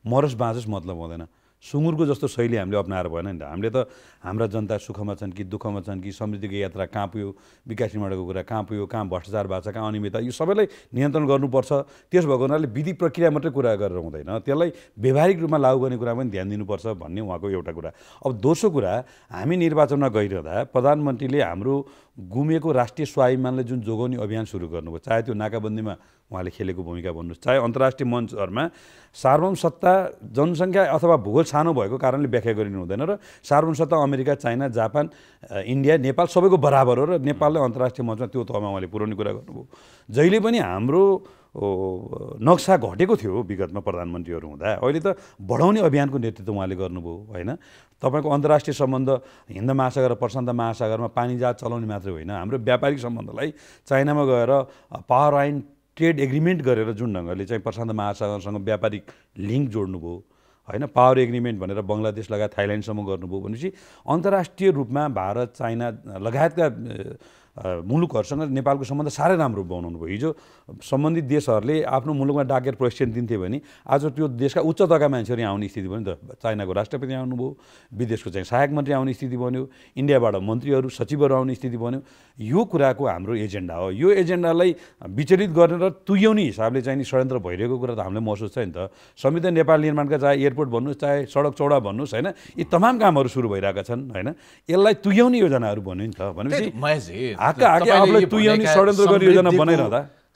मरोस् बाँचोस् मतलब हुँदैन। सुँगुरको जस्तो शैली हामीले अप्नाएर भएन नि त। हामीले त हाम्रा जनता सुखमा छन् कि दुःखमा छन् कि समृद्धिको यात्रा कहाँ पुग्यो, विकास निर्माणको कुरा कहाँ पुग्यो, कहाँ भ्रष्टाचार भएको छ, कहाँ अनियमितता, यो सबैलाई नियन्त्रण गर्नुपर्छ। त्यस भएको हुनाले विधि प्रक्रिया मात्रै कुरा गरेर हुँदैन, त्यसलाई व्यावहारिक रूपमा लागू गर्ने कुरा पनि ध्यान दिनुपर्छ भन्ने उहाँको एउटा कुरा। अब दोस्रो कुरा, हामी निर्वाचनमा गइरहँदा प्रधानमन्त्रीले हाम्रो गुमेको राष्ट्रिय स्वाभिमानलाई जुन जोगाउने अभियान सुरु गर्नुभयो, चाहे त्यो नाकाबन्दीमा उहाँले खेलेको भूमिका भन्नुहोस्, चाहे अन्तर्राष्ट्रिय मञ्चहरूमा सार्वभौम सत्ता जनसङ्ख्या अथवा भूगोल सानो भएको कारणले व्याख्या गरिनु हुँदैन र सार्वभौम सत्ता America, China, Japan, India, Nepal सबैको बराबर हो र नेपाललाई अन्तर्राष्ट्रिय मञ्चमा त्यो तहमा उहाँले पुर्याउने कुरा गर्नुभयो। जहिले पनि हाम्रो नक्सा घटेको थियो विगतमा प्रधानमन्त्रीहरू हुँदा, अहिले त बढाउने अभियानको नेतृत्व उहाँले गर्नुभयो होइन। तपाईँको अन्तर्राष्ट्रिय सम्बन्ध हिन्द महासागर र प्रशान्त महासागरमा पानी जहाज चलाउने मात्रै होइन, हाम्रो व्यापारिक सम्बन्धलाई चाइनामा गएर पावर आइन ट्रेड एग्रिमेन्ट गरेर जुन ढङ्गले चाहिँ प्रशान्त महासागरसँग व्यापारिक लिङ्क जोड्नुभयो होइन, पावर एग्रिमेन्ट भनेर बङ्गलादेश लगायत थाइल्यान्डसम्म गर्नुभयो भनेपछि अन्तर्राष्ट्रिय रूपमा भारत, चाइना लगायतका मुलुकहरूसँग नेपालको सम्बन्ध साह्रै राम्रो बनाउनु भयो। हिजो सम्बन्धित देशहरूले आफ्नो मुलुकमा डाकेर प्रेसिडेन्ट दिन्थे भने आज त्यो देशका उच्च तहका मान्छेहरू यहाँ आउने स्थिति बन्यो नि त। चाइनाको राष्ट्रपति आउनुभयो, विदेशको चाहिँ सहायक मन्त्री आउने स्थिति बन्यो, इन्डियाबाट मन्त्रीहरू सचिवहरू आउने स्थिति बन्यो। यो कुराको हाम्रो एजेन्डा हो। यो एजेन्डालाई विचलित गर्ने र तुल्याउने हिसाबले चाहिँ नि षड्यन्त्र भइरहेको कुरा त हामीलाई महसुस छ नि त। संविधान नेपाल निर्माणका चाहे एयरपोर्ट भन्नुहोस्, चाहे सडक चौडा भन्नुहोस् होइन, यी तमाम कामहरू सुरु भइरहेका छन् होइन। यसलाई तुल्याउने योजनाहरू भन्यो नि त। भनेपछि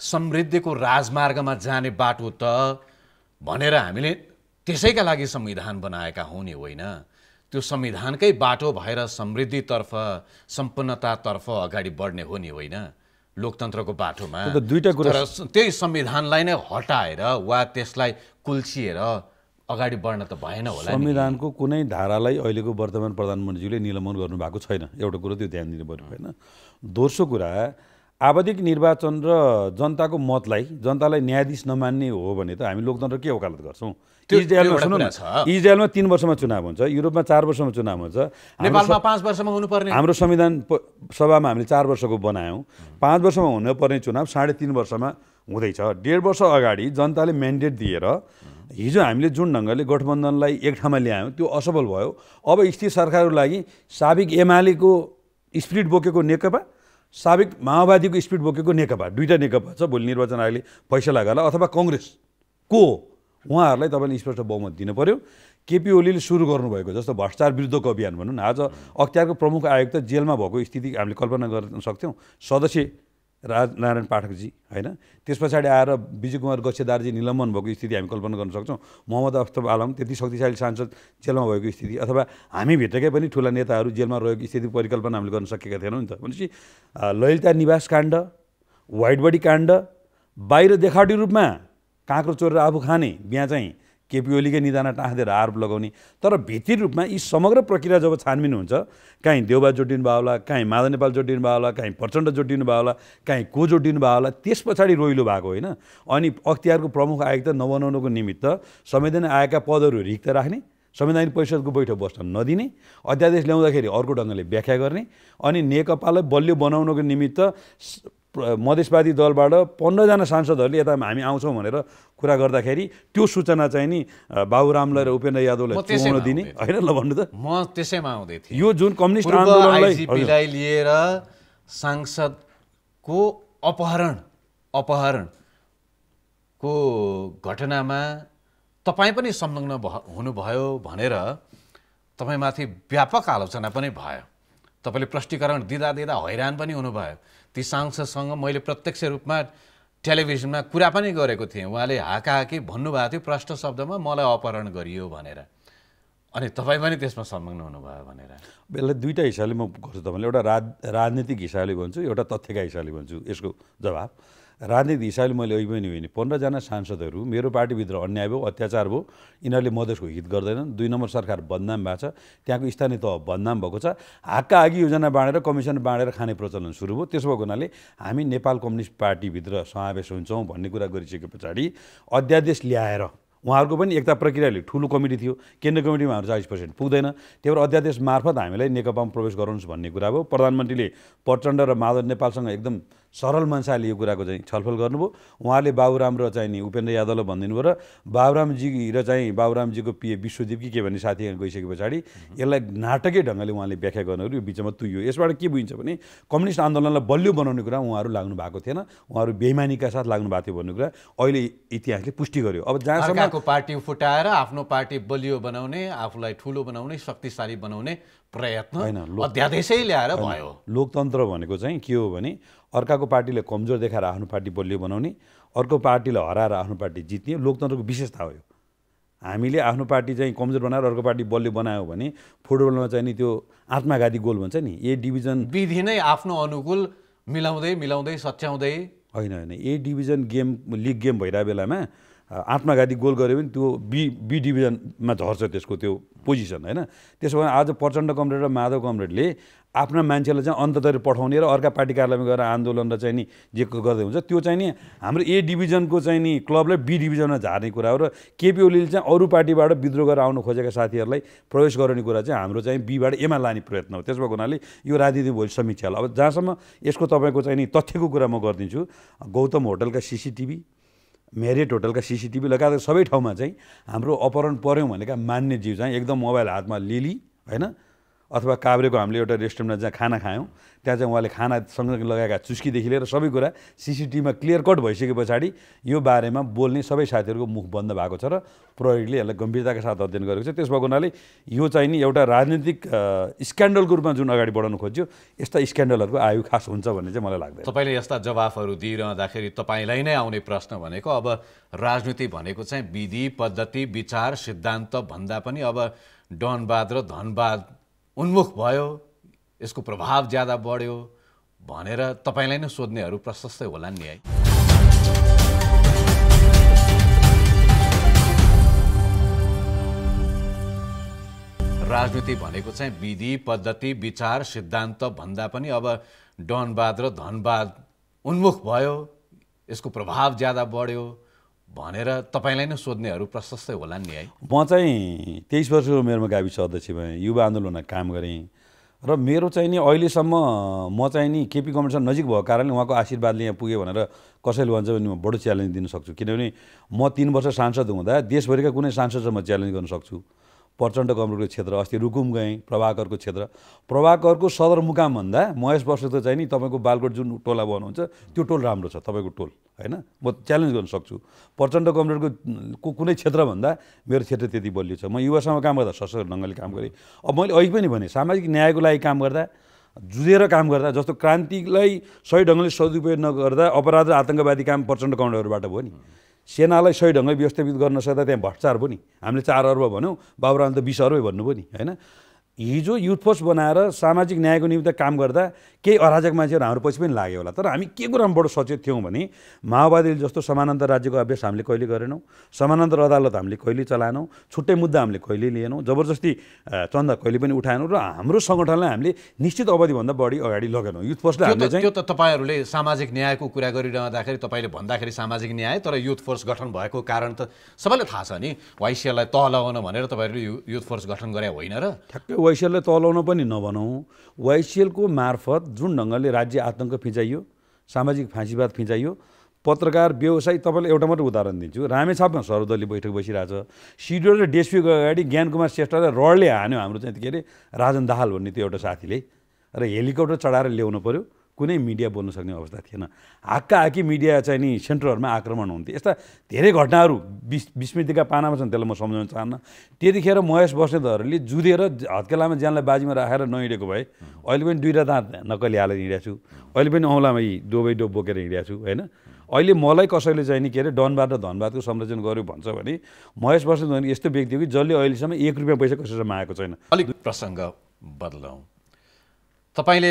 समृद्धिको राजमार्गमा जाने बाटो त भनेर हामीले त्यसैका लागि संविधान बनाएका हौँ नि होइन। त्यो संविधानकै बाटो भएर समृद्धितर्फ, सम्पन्नतातर्फ अगाडि बढ्ने हो नि होइन, लोकतन्त्रको बाटोमा। दुईटा कुरा, त्यही संविधानलाई नै हटाएर वा त्यसलाई कुल्चिएर अगाडि बढ्न त भएन होला। संविधानको कुनै धारालाई अहिलेको वर्तमान प्रधानमन्त्रीले निलम्बन गर्नुभएको छैन, एउटा कुरो त्यो ध्यान दिनु पर्यो होइन। दोस्रो कुरा, आवधिक निर्वाचन र जनताको मतलाई, जनतालाई न्यायाधीश नमान्ने हो भने त हामी लोकतन्त्र के वकालत गर्छौँ? इजरायलमा 3 वर्षमा चुनाव हुन्छ, युरोपमा 4 वर्षमा चुनाव हुन्छ, नेपालमा 5 वर्षमा हुनुपर्ने। हाम्रो संविधान सभामा हामीले 4 वर्षको बनायौँ, 5 वर्षमा हुनुपर्ने चुनाव 3.5 वर्षमा हुँदैछ। 1.5 वर्ष अगाडि जनताले म्यान्डेट दिएर हिजो हामीले जुन ढङ्गले गठबन्धनलाई एक ठाउँमा ल्यायौँ त्यो असफल भयो। अब स्थिर सरकारको लागि साबिक एमालेको स्पिरिट बोकेको नेकपा, साबिक माओवादीको स्पिरिट बोकेको नेकपा, दुईवटा नेकपा छ। भोलि निर्वाचन आयोगले फैसला गर्ला, अथवा कङ्ग्रेसको उहाँहरूलाई तपाईँले स्पष्ट बहुमत दिनु पर्यो। केपी ओलीले सुरु गर्नुभएको जस्तो भ्रष्टाचार विरुद्धको अभियान भनौँ न, आज अख्तियारको प्रमुख आयुक्त जेलमा भएको स्थिति हामीले कल्पना गर्न सक्थ्यौँ। सदस्य राजनारायण पाठकजी होइन, त्यस पछाडि आएर विजय कुमार गच्छेदारजी निलम्बन भएको स्थिति हामी कल्पना गर्न सक्छौँ। मोहम्मद अख्तर आलम त्यति शक्तिशाली सांसद जेलमा भएको स्थिति, अथवा हामीभित्रकै पनि ठुला नेताहरू जेलमा रहेको स्थिति परिकल्पना हामीले गर्न सकेका थिएनौँ नि त। भनेपछि ललिता निवास काण्ड, व्हाइट बडी काण्ड, बाहिर देखावटी रूपमा काँक्रो चोरेर आफू खाने, बिहा चाहिँ केपी ओलीकै निदाना टाँसिदिएर आरोप लगाउने। तर भित्री रूपमा यी समग्र प्रक्रिया जब छानबिन हुन्छ, काहीँ देउबा जोडिनु भयो होला, काहीँ माधव नेपाल जोडिनु भयो होला, काहीँ प्रचण्ड जोडिनु भयो होला, काहीँ को जोडिनु भयो होला, त्यस पछाडि रोइलो भएको होइन। अनि अख्तियारको प्रमुख आयुक्त नबनाउनुको निमित्त संविधान आएका पदहरू रिक्त राख्ने, संवैधानिक परिषदको बैठक बस्न नदिने, अध्यादेश ल्याउँदाखेरि अर्को ढङ्गले व्याख्या गर्ने, अनि नेकपालाई बलियो बनाउनको निमित्त मधेसवादी दलबाट 15 जना सांसदहरूले यता हामी आउँछौँ भनेर कुरा गर्दाखेरि त्यो सूचना चाहिँ नि बाबुरामलाई र उपेन्द्र यादवलाई चुहाउन दिने होइन। ल भन्नु त, म त्यसैमा आउँदै थिएँ। यो जुन कम्युनिस्ट आन्दोलनलाई लिएर सांसदको अपहरणको घटनामा तपाईँ पनि संलग्न हुनुभयो भनेर तपाईँमाथि व्यापक आलोचना पनि भयो। तपाईँले प्रष्टीकरण दिँदा हैरान पनि हुनुभयो। ती सांसदसँग मैले प्रत्यक्ष रूपमा टेलिभिजनमा कुरा पनि गरेको थिएँ। उहाँले हाकाहाकी भन्नुभएको थियो प्रष्ट शब्दमा, मलाई अपहरण गरियो भनेर। अनि तपाईँ पनि त्यसमा संलग्न हुनुभयो भनेर। यसलाई दुईवटा हिसाबले म गर्छु तपाईँले, एउटा राजनीतिक हिसाबले भन्छु, एउटा तथ्यका हिसाबले भन्छु। यसको जवाब राजनीतिक हिसाबले मैले अहिले पनि होइन, 15 जना सांसदहरू मेरो पार्टीभित्र अन्याय भयो, अत्याचार भयो, यिनीहरूले मधेसको हित गर्दैनन्, 2 नम्बर सरकार बदनाम भएको छ, त्यहाँको स्थानीय तह बदनाम भएको छ, हाकाहाकी योजना बाँडेर कमिसन बाँडेर खाने प्रचलन सुरु भयो। त्यसो भएको हुनाले हामी नेपाल कम्युनिस्ट पार्टीभित्र समावेश हुन्छौँ भन्ने कुरा गरिसके पछाडि अध्यादेश ल्याएर उहाँहरूको पनि एकता प्रक्रियाले ठुलो कमिटी थियो, केन्द्रीय कमिटीमा हाम्रो 40% पुग्दैन। त्यही भएर अध्यादेश मार्फत हामीलाई नेकपामा प्रवेश गराउनुहोस् भन्ने कुरा भयो। प्रधानमन्त्रीले प्रचण्ड र माधव नेपालसँग एकदम सरल मनसाले यो कुराको चाहिँ छलफल गर्नुभयो। उहाँले बाबुराम र चाहिँ नि उपेन्द्र यादवलाई भनिदिनु भयो र बाबुरामजी र चाहिँ बाबुरामजीको पिए विश्वदीप कि के भन्ने साथी गइसके पछाडि यसलाई नाटकीय ढङ्गले उहाँले व्याख्या गर्नुभयो। यो बिचमा तुइयो। यसबाट के बुझिन्छ भने कम्युनिस्ट आन्दोलनलाई बलियो बनाउने कुरा उहाँहरू लाग्नु भएको थिएन, उहाँहरू बेइमानीका साथ लाग्नु भएको थियो भन्ने कुरा अहिले इतिहासले पुष्टि गर्यो। अब जहाँसम्म पार्टी फुटाएर आफ्नो पार्टी बलियो बनाउने, आफूलाई ठुलो बनाउने, शक्तिशाली बनाउने प्रयत्न अध्यादेशै ल्याएर भयो। लोकतन्त्र भनेको चाहिँ के हो भने अर्काको पार्टीले कमजोर देखाएर आफ्नो पार्टी बलियो बनाउने, अर्को पार्टीलाई हराएर आफ्नो पार्टी जित्ने लोकतन्त्रको विशेषता हो। हामीले आफ्नो पार्टी चाहिँ कमजोर बनाएर अर्को पार्टी बलियो बनायो भने फुटबलमा चाहिँ नि त्यो आत्मघाती गोल भन्छ नि, ए डिभिजन विधि नै आफ्नो अनुकूल मिलाउँदै सच्याउँदै होइन A division game league game भइरहेको बेलामा आत्मघाती गोल गऱ्यो भने त्यो बी डिभिजनमा झर्छ त्यसको त्यो पोजिसन होइन। त्यसो भने आज प्रचण्ड कमरेड र माधव कमरेडले आफ्ना मान्छेलाई चाहिँ अन्ततरी पठाउने र अर्का पार्टी कार्यालयमा गएर आन्दोलन र चाहिँ नि जे गर्दै हुन्छ त्यो चाहिँ नि हाम्रो ए डिभिजनको चाहिँ नि क्लबलाई बी डिभिजनमा झार्ने कुरा हो। र केपी ओलीले चाहिँ अरू पार्टीबाट विद्रोह गरेर आउनु खोजेका साथीहरूलाई प्रवेश गराउने कुरा चाहिँ हाम्रो चाहिँ बीबाट एमा लाने प्रयत्न हो। त्यसो भएको हुनाले यो राजनीति भोलि समीक्षा होला। अब जहाँसम्म यसको तपाईँको चाहिँ नि तथ्यको कुरा म गरिदिन्छु, गौतम होटलका सिसिटिभी, मेरिट होटलका सिसिटिभी लगायत सबै ठाउँमा चाहिँ हाम्रो अपहरण पर्यौँ भनेका मान्ने जीव चाहिँ एकदम मोबाइल हातमा लिली होइन, अथवा काभ्रेको हामीले एउटा रेस्टुरेन्टमा जहाँ खाना खायौँ त्यहाँ चाहिँ उहाँले खानासँग लगाएका चुस्कीदेखि लिएर सबै कुरा सिसिटिभीमा क्लियर कट भइसके पछाडि यो बारेमा बोल्ने सबै साथीहरूको मुख बन्द भएको छ र प्रहरीले यसलाई गम्भीरताका साथ अध्ययन गरेको छ। त्यस भएको हुनाले यो चाहिँ नि एउटा राजनीतिक स्क्यान्डलको रूपमा जुन अगाडि बढाउनु खोज्यो यस्ता स्क्यान्डलहरूको आयु खास हुन्छ भन्ने चाहिँ मलाई लाग्दैन। तपाईँले यस्ता जवाफहरू दिइरहँदाखेरि तपाईँलाई नै आउने प्रश्न भनेको अब राजनीति भनेको चाहिँ विधि पद्धति विचार सिद्धान्त भन्दा पनि अब डनवाद र धनवाद उन्मुख भयो, यसको प्रभाव ज्यादा बढ्यो भनेर तपाईँलाई नै सोध्नेहरू प्रशस्तै होला नि है। राजनीति भनेको चाहिँ विधि पद्धति विचार सिद्धान्त भन्दा पनि अब डनवाद र धनवाद उन्मुख भयो, यसको प्रभाव ज्यादा बढ्यो भनेर तपाईँलाई नै सोध्नेहरू प्रशस्तै होला नि है। म चाहिँ 23 वर्षको उमेरमा गाविस अध्यक्ष भएँ, युवा आन्दोलनमा काम गरेँ र मेरो चाहिँ नि अहिलेसम्म म चाहिँ नि केपी कमरेडसँग नजिक भएको कारणले उहाँको आशीर्वादले यहाँ पुगेँ भनेर कसैले भन्छ भने म बडो च्यालेन्ज दिन सक्छु। किनभने म 3 वर्ष सांसद हुँदा देशभरिका कुनै सांसदसँग म च्यालेन्ज गर्न सक्छु। प्रचण्ड कमरेडको क्षेत्र, अस्ति रुकुम गएँ, प्रभाकरको क्षेत्र, प्रभाकरको सदरमुकामभन्दा महेश बस्नेत चाहिँ नि तपाईँको बालकोट जुन टोला भन्नुहुन्छ त्यो टोल राम्रो छ तपाईँको टोल होइन, म च्यालेन्ज गर्न सक्छु। प्रचण्ड कमरेडको कुनै क्षेत्रभन्दा मेरो क्षेत्र त्यति बलियो छ। म युवासँग काम गर्दा सशक्त ढङ्गले काम गरेँ। अब मैले अहिले पनि भने सामाजिक न्यायको लागि काम गर्दा जुझेर काम गर्दा जस्तो क्रान्तिलाई सही ढङ्गले सदुपयोग नगर्दा अपराध र आतङ्कवादी काम प्रचण्ड कमरेडहरूबाट भयो नि, सेनालाई सही ढङ्गले व्यवस्थापित गर्न सक्दा त्यहाँ भ्रष्टाचार भयो नि, हामीले 4 अर्ब भन्यौँ, बाबुरामले त 20 अर्बै भन्नुभयो नि होइन। हिजो युथ फोर्स बनाएर सामाजिक न्यायको निमित्त काम गर्दा केही अराजक मान्छेहरू हाम्रो पछि पनि लाग्यो होला। तर हामी के कुरामा बडो सचेत थियौँ भने माओवादीले जस्तो समानान्तर राज्यको अभ्यास हामीले कहिले गरेनौँ, समानान्तर अदालत हामीले कहिले चलाएनौँ, छुट्टै मुद्दा हामीले कहिले लिएनौँ, जबरजस्ती चन्दा कहिले पनि उठाएनौँ र हाम्रो सङ्गठनलाई हामीले निश्चित अवधिभन्दा बढी अगाडि लगेनौँ। युथ फोर्सले हामीले चाहिँ त्यो त तपाईँहरूले सामाजिक न्यायको कुरा गरिरहँदाखेरि तपाईँले भन्दाखेरि सामाजिक न्याय, तर युथ फोर्स गठन भएको कारण त सबैलाई थाहा छ नि, वाइसिएललाई तह लगाउन भनेर तपाईँहरूले युथ फोर्स गठन गरे होइन र? ठ्याक्कै वाइसिएललाई तलाउन पनि नभनौँ, वाइसिएलको मार्फत जुन ढङ्गले राज्य आतङ्क फिँचाइयो, सामाजिक फाँसीवाद फिँचाइयो, पत्रकार व्यवसायी, तपाईँलाई एउटा मात्रै उदाहरण दिन्छु, रामेछापमा सर्वदलीय बैठक बसिरहेछ, सिडिओ र डिएसपीको अगाडि ज्ञानकुमार श्रेष्ठलाई रडले हान्यो हाम्रो चाहिँ के अरे राजन दाहाल भन्ने त्यो एउटा साथीले, र हेलिकप्टर चढाएर ल्याउनु पऱ्यो, कुनै मिडिया बोल्न सक्ने अवस्था थिएन। हाक्की मिडिया चाहिँ नि सेन्टरहरूमा आक्रमण हुन्थे। यस्ता धेरै घटनाहरू विस्मृतिका पानामा छन्, त्यसलाई म सम्झाउन चाहन्न। त्यतिखेर महेश बस्नेतहरूले जुधेर हत्केलामा ज्यानलाई बाजीमा राखेर नहिँडेको भए अहिले पनि 2टा दाँत नक्कली हालेर हिँडेको छु, अहिले पनि औँलामा डोबै डोब बोकेर हिँडेको छु होइन। अहिले मलाई कसैले चाहिँ नि के अरे डनवाद र धनवादको संरक्षण गर्यो भन्छ भने महेश बस्नेत भने यस्तो व्यक्ति हो कि जसले अहिलेसम्म 1 रुपियाँ पैसा कसैसँग मागेको छैन। अलिक प्रसङ्ग बदलौँ, तपाईँले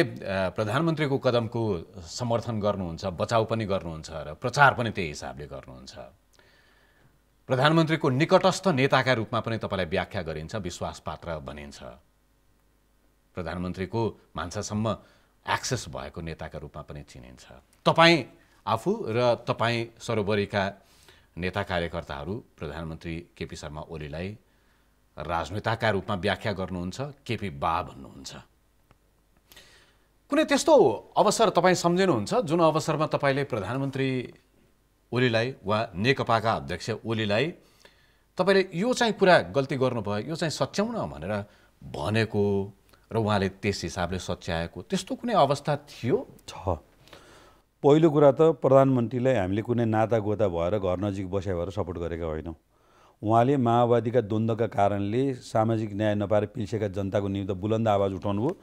प्रधानमन्त्रीको कदमको समर्थन गर्नुहुन्छ, बचाउ पनि गर्नुहुन्छ र प्रचार पनि त्यही हिसाबले गर्नुहुन्छ। प्रधानमन्त्रीको निकटस्थ नेताका रूपमा पनि तपाईँलाई व्याख्या गरिन्छ, विश्वासपात्र भनिन्छ। प्रधानमन्त्रीको मान्छेसम्म एक्सेस भएको नेताका रूपमा पनि चिनिन्छ। तपाईँ आफू र तपाईँ सरोबरीका नेता कार्यकर्ताहरू प्रधानमन्त्री केपी शर्मा ओलीलाई राजनेताका रूपमा व्याख्या गर्नुहुन्छ, केपी बा भन्नुहुन्छ। कुनै त्यस्तो अवसर तपाईँ सम्झिनुहुन्छ जुन अवसरमा तपाईँले प्रधानमन्त्री ओलीलाई वा नेकपाका अध्यक्ष ओलीलाई तपाईँले यो चाहिँ कुरा गल्ती गर्नुभयो, यो चाहिँ सच्याउन भनेर भनेको र उहाँले त्यस हिसाबले सच्याएको त्यस्तो कुनै अवस्था थियो? छ। पहिलो कुरा त प्रधानमन्त्रीलाई हामीले कुनै नातागोता भएर घर नजिक बस्या भएर सपोर्ट गरेका होइनौँ। उहाँले माओवादीका द्वन्द्वका कारणले सामाजिक न्याय नपाएर पिल्सेका जनताको निम्ति बुलन्द आवाज उठाउनु भयो।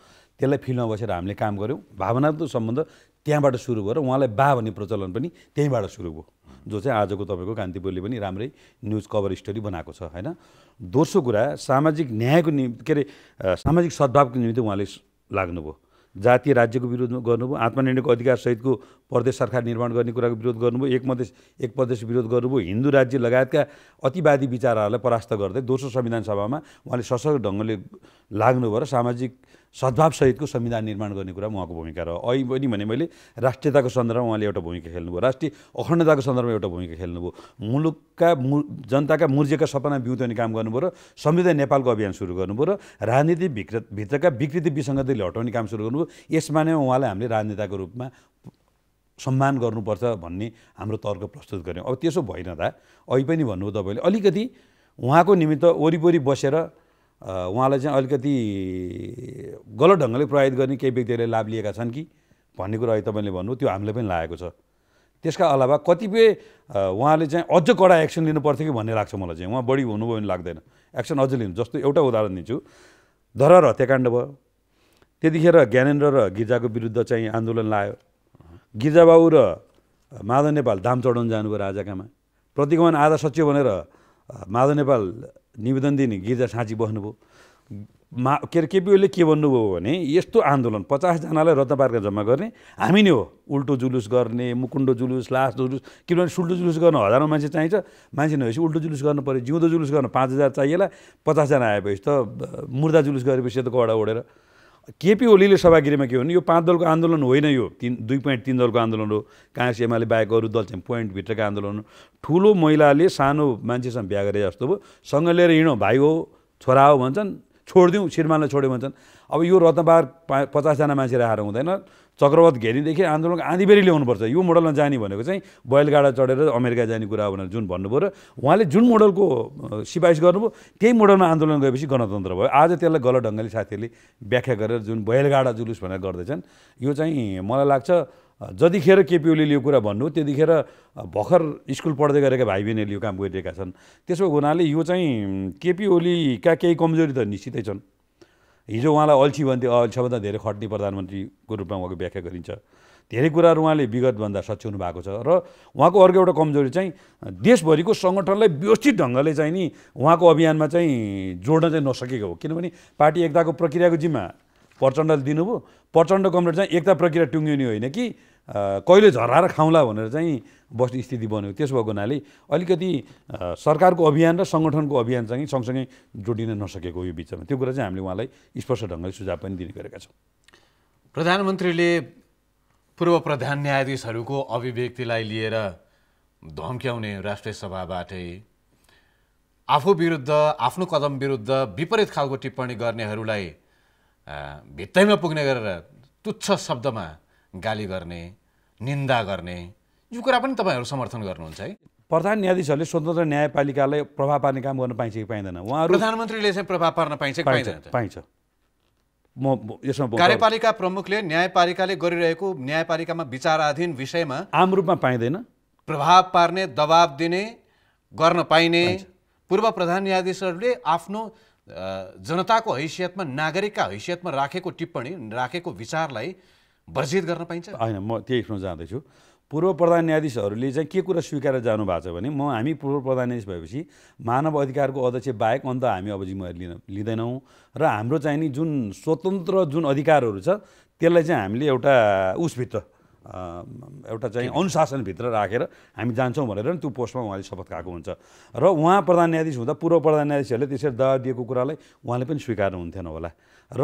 त्यसलाई फिल्डमा बसेर हामीले काम गऱ्यौँ। भावनात्मक सम्बन्ध त्यहाँबाट सुरु भयो र उहाँलाई बा भन्ने प्रचलन पनि त्यहीँबाट सुरु भयो, जो चाहिँ आजको तपाईँको कान्तिपुरले पनि राम्रै न्युज कभर स्टोरी बनाएको छ होइन। दोस्रो कुरा सामाजिक न्यायको निम्ति के अरे सामाजिक सद्भावको निम्ति उहाँले लाग्नुभयो। जातीय राज्यको विरोध गर्नुभयो, आत्मनिर्णयको अधिकार सहितको प्रदेश सरकार निर्माण गर्ने कुराको विरोध गर्नुभयो, एक प्रदेश विरोध गर्नुभयो, हिन्दू राज्य लगायतका अतिवादी विचारहरूलाई परास्त गर्दै दोस्रो संविधान सभामा उहाँले सशक्त ढङ्गले लाग्नुभयो र सामाजिक सद्भावसहितको संविधान निर्माण गर्ने कुरा उहाँको भूमिका रह्यो। अहिले पनि भने मैले राष्ट्रियताको सन्दर्भमा उहाँले एउटा भूमिका खेल्नुभयो, राष्ट्रिय अखण्डताको सन्दर्भमा एउटा भूमिका खेल्नुभयो, मुलुकका जनताका मुर्जेका सपना बिउताउने काम गर्नुभयो र समृद्ध नेपालको अभियान सुरु गर्नुभयो र राजनीति भित्रका विकृति विसङ्गतिले हटाउने काम सुरु गर्नुभयो। यसमा नै उहाँलाई हामीले राजनेताको रूपमा सम्मान गर्नुपर्छ भन्ने हाम्रो तर्क प्रस्तुत गऱ्यौँ। अब त्यसो भइरहँदा अहिले पनि भन्नुभयो तपाईँले अलिकति उहाँको निमित्त वरिपरि बसेर उहाँलाई चाहिँ अलिकति गलत ढङ्गले प्रभावित गर्ने केही व्यक्तिहरूले लाभ लिएका छन् कि भन्ने कुरा अहिले तपाईँले भन्नुभयो, त्यो हामीलाई पनि लागेको छ। त्यसका अलावा कतिपय उहाँले चाहिँ अझ कडा एक्सन लिनु पर्थ्यो कि भन्ने लाग्छ मलाई चाहिँ। उहाँ बढी हुनुभयो भने लाग्दैन, एक्सन अझ लिनु। जस्तो एउटा उदाहरण दिन्छु, धरहर हत्याकाण्ड भयो, त्यतिखेर ज्ञानेन्द्र र गिर्जाको विरुद्ध चाहिँ आन्दोलन लायो। गिर्जाबाबु र माधव नेपाल दाम चढाउन जानुभयो राजाकामा, प्रतिगमन आधा सच्यो भनेर माधव नेपाल निवेदन दिने, गिर्जा साँची बस्नुभयो। के अरे केपी ओलीले के भन्नुभयो भने यस्तो आन्दोलन 50 जनालाई रत्नपार्का जम्मा गर्ने हामी नै हो, उल्टो जुलुस गर्ने, मुकुण्डो जुलुस, लास जुलुस, किनभने सुल्टो जुलुस गर्न हजारौँ मान्छे चाहिन्छ, मान्छे नभएपछि उल्टो जुलुस गर्नु पऱ्यो। जिउँदो जुलुस गर्न 5000 चाहिएला, 50 जना आएपछि त मुर्दा जुलुस गरेपछि त कडा ओढेर। केपी ओलीले सभागृहमा के भन्नु, यो 5 दलको आन्दोलन होइन, यो 2.3 दलको आन्दोलन हो, काङ्ग्रेस एमाले बाहेक अरू दल चाहिँ पोइन्टभित्रका आन्दोलन हो। ठुलो महिलाले सानो मान्छेसँग बिहा गरे जस्तो भयो, सँग लिएर हिँडौँ, भाइ हो छोरा हो भन्छन्, छोडिदिउँ श्रीमानलाई छोड्यो भन्छन्। अब यो रत्नपार 50 जना मान्छे राखेर हुँदैन, चक्रवत घेरीदेखि आन्दोलनको आँधीबेरी ल्याउनुपर्छ। यो मोडलमा जाने भनेको चाहिँ बैलगाडा चढेर अमेरिका जाने कुरा हो भनेर जुन भन्नुभयो र उहाँले जुन मोडलको सिफारिस गर्नुभयो त्यही मोडलमा आन्दोलन गएपछि गणतन्त्र भयो। आज त्यसलाई गलत ढङ्गले साथीहरूले व्याख्या गरेर जुन बैलगाडा जुलुस भनेर गर्दैछन्, यो चाहिँ मलाई लाग्छ जतिखेर केपी ओलीले यो कुरा भन्नु त्यतिखेर भर्खर स्कुल पढ्दै गरेका भाइ बहिनीहरूले यो काम गरिरहेका छन्। त्यसो हुनाले यो चाहिँ केपी ओलीका केही कमजोरी त निश्चितै छन्। हिजो उहाँलाई अल्छी भन्थ्यो, सबभन्दा धेरै खट्ने प्रधानमन्त्रीको रूपमा उहाँको व्याख्या गरिन्छ। धेरै कुराहरू उहाँले विगतभन्दा सच्याउनु भएको छ र उहाँको अर्को एउटा कमजोरी चाहिँ देशभरिको सङ्गठनलाई व्यवस्थित ढङ्गले चाहिँ नि उहाँको अभियानमा चाहिँ जोड्न चाहिँ नसकेको हो। किनभने पार्टी एकताको प्रक्रियाको जिम्मा प्रचण्डले दिनुभयो, प्रचण्ड कमरेड चाहिँ एकता प्रक्रिया टुङ्गिने होइन कि कहिले झराएर खाउँला भनेर चाहिँ बस्ने स्थिति बन्यो। त्यसो भएको हुनाले अलिकति सरकारको अभियान र सङ्गठनको अभियान चाहिँ सँगसँगै जोडिन नसकेको यो बिचमा, त्यो कुरा चाहिँ हामीले उहाँलाई स्पष्ट ढङ्गले सुझाव पनि दिने गरेका छौँ। प्रधानमन्त्रीले पूर्व प्रधान न्यायाधीशहरूको अभिव्यक्तिलाई लिएर धम्क्याउने राष्ट्रिय सभाबाटै आफू विरुद्ध, आफ्नो कदम विरुद्ध विपरीत खालको टिप्पणी गर्नेहरूलाई भित्तैमा पुग्ने गरेर तुच्छ शब्दमा गाली गर्ने, निन्दा गर्ने, यो कुरा पनि तपाईँहरू समर्थन गर्नुहुन्छ है? प्रधान न्यायाधीशहरूले स्वतन्त्र न्यायपालिकालाई प्रभाव पार्ने काम गर्न पाइन्छ कि पाइँदैन? उहाँहरू प्रधानमन्त्रीले चाहिँ प्रभाव पार्न पाइन्छ कि पाइँदैन? पाइन्छ। म यसमा कार्यपालिका प्रमुखले न्यायपालिकाले गरिरहेको न्यायपालिकामा विचाराधीन विषयमा आम रूपमा पाइँदैन, प्रभाव पार्ने, दबाब दिने, गर्न पाइने पूर्व प्रधान न्यायाधीशहरूले आफ्नो जनताको हैसियतमा, नागरिकका हैसियतमा राखेको टिप्पणी, राखेको विचारलाई वर्जित गर्न पाइन्छ? होइन, म त्यही सोच्न जाँदैछु। पूर्व प्रधान न्यायाधीशहरूले चाहिँ के कुरा स्वीकारेर जानुभएको छ भने हामी पूर्व प्रधान न्यायाधीश भएपछि मानव अधिकारको अध्यक्ष बाहेक अन्त हामी अब जिम्मेवारी लिँदैनौँ र हाम्रो चाहिँ नि जुन स्वतन्त्र जुन अधिकारहरू छ त्यसलाई चाहिँ हामीले एउटा उसभित्र एउटा चाहिँ अनुशासनभित्र राखेर हामी जान्छौँ भनेर त्यो पोस्टमा उहाँले शपथ खाएको हुन्छ र उहाँ प्रधान न्यायाधीश हुँदा पूर्व प्रधान न्यायाधीशहरूले त्यसरी दबाब दिएको कुरालाई उहाँले पनि स्वीकार्नुहुन्थेन होला र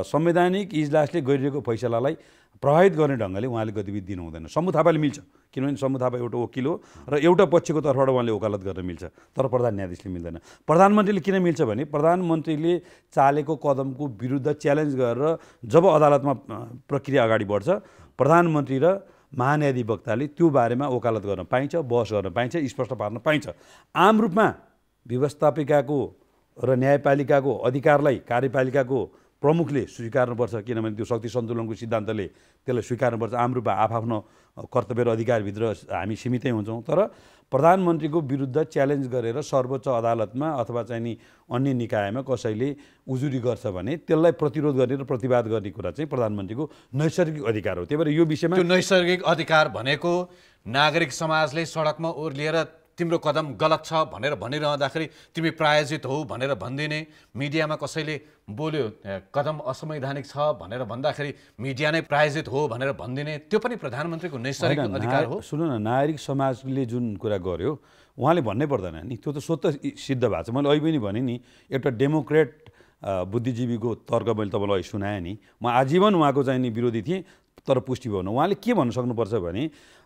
संवैधानिक इजलासले गरिरहेको फैसलालाई प्रभावित गर्ने ढङ्गले उहाँले गतिविधि दिनु हुँदैन। शम्भु थापाले मिल्छ, किनभने शम्भु थापा एउटा वकिल हो र एउटा पक्षको तर्फबाट उहाँले वकालत गर्न मिल्छ, तर प्रधान न्यायाधीशले मिल्दैन। प्रधानमन्त्रीले किन मिल्छ भने प्रधानमन्त्रीले चालेको कदमको विरुद्ध च्यालेन्ज गरेर जब अदालतमा प्रक्रिया अगाडि बढ्छ, प्रधानमन्त्री र महान्यायाधिवक्ताले त्यो बारेमा वकालत गर्न पाइन्छ, बहस गर्न पाइन्छ, स्पष्ट पार्न पाइन्छ। आम रूपमा व्यवस्थापिकाको र न्यायपालिकाको अधिकारलाई कार्यपालिकाको प्रमुखले स्वीकार्नुपर्छ, किनभने त्यो शक्ति सन्तुलनको सिद्धान्तले त्यसलाई स्वीकार्नुपर्छ। आम रूपमा आफ्नो कर्तव्य र अधिकारभित्र हामी सीमितै हुन्छौँ, तर प्रधानमन्त्रीको विरुद्ध च्यालेन्ज गरेर सर्वोच्च अदालतमा अथवा चाहिँ नि अन्य निकायमा कसैले उजुरी गर्छ भने त्यसलाई प्रतिरोध गर्ने र प्रतिवाद गर्ने कुरा चाहिँ प्रधानमन्त्रीको नैसर्गिक अधिकार हो। त्यही भएर यो विषयमा त्यो नैसर्गिक अधिकार भनेको नागरिक समाजले सडकमा ओर्लिएर तिम्रो कदम गलत छ भनेर भनिरहँदाखेरि तिमी प्रायोजित हौ भनेर भनिदिने, मिडियामा कसैले बोल्यो कदम असंवैधानिक छ भनेर भन्दाखेरि मिडिया नै प्रायोजित हो भनेर भनिदिने, त्यो पनि प्रधानमन्त्रीको नैसर्गिक अधिकार हो। सुन्नु न, नागरिक समाजले जुन कुरा गर्यो उहाँले भन्नै पर्दैन नि, त्यो त स्वतः सिद्ध भएको छ। मैले अहिले पनि भने नि, एउटा डेमोक्रेट बुद्धिजीवीको तर्क मैले तपाईँलाई सुनाएँ नि, म आजीवन उहाँको चाहिँ नि विरोधी थिएँ, तर पुष्टि भएन। उहाँले के भन्न सक्नुपर्छ भने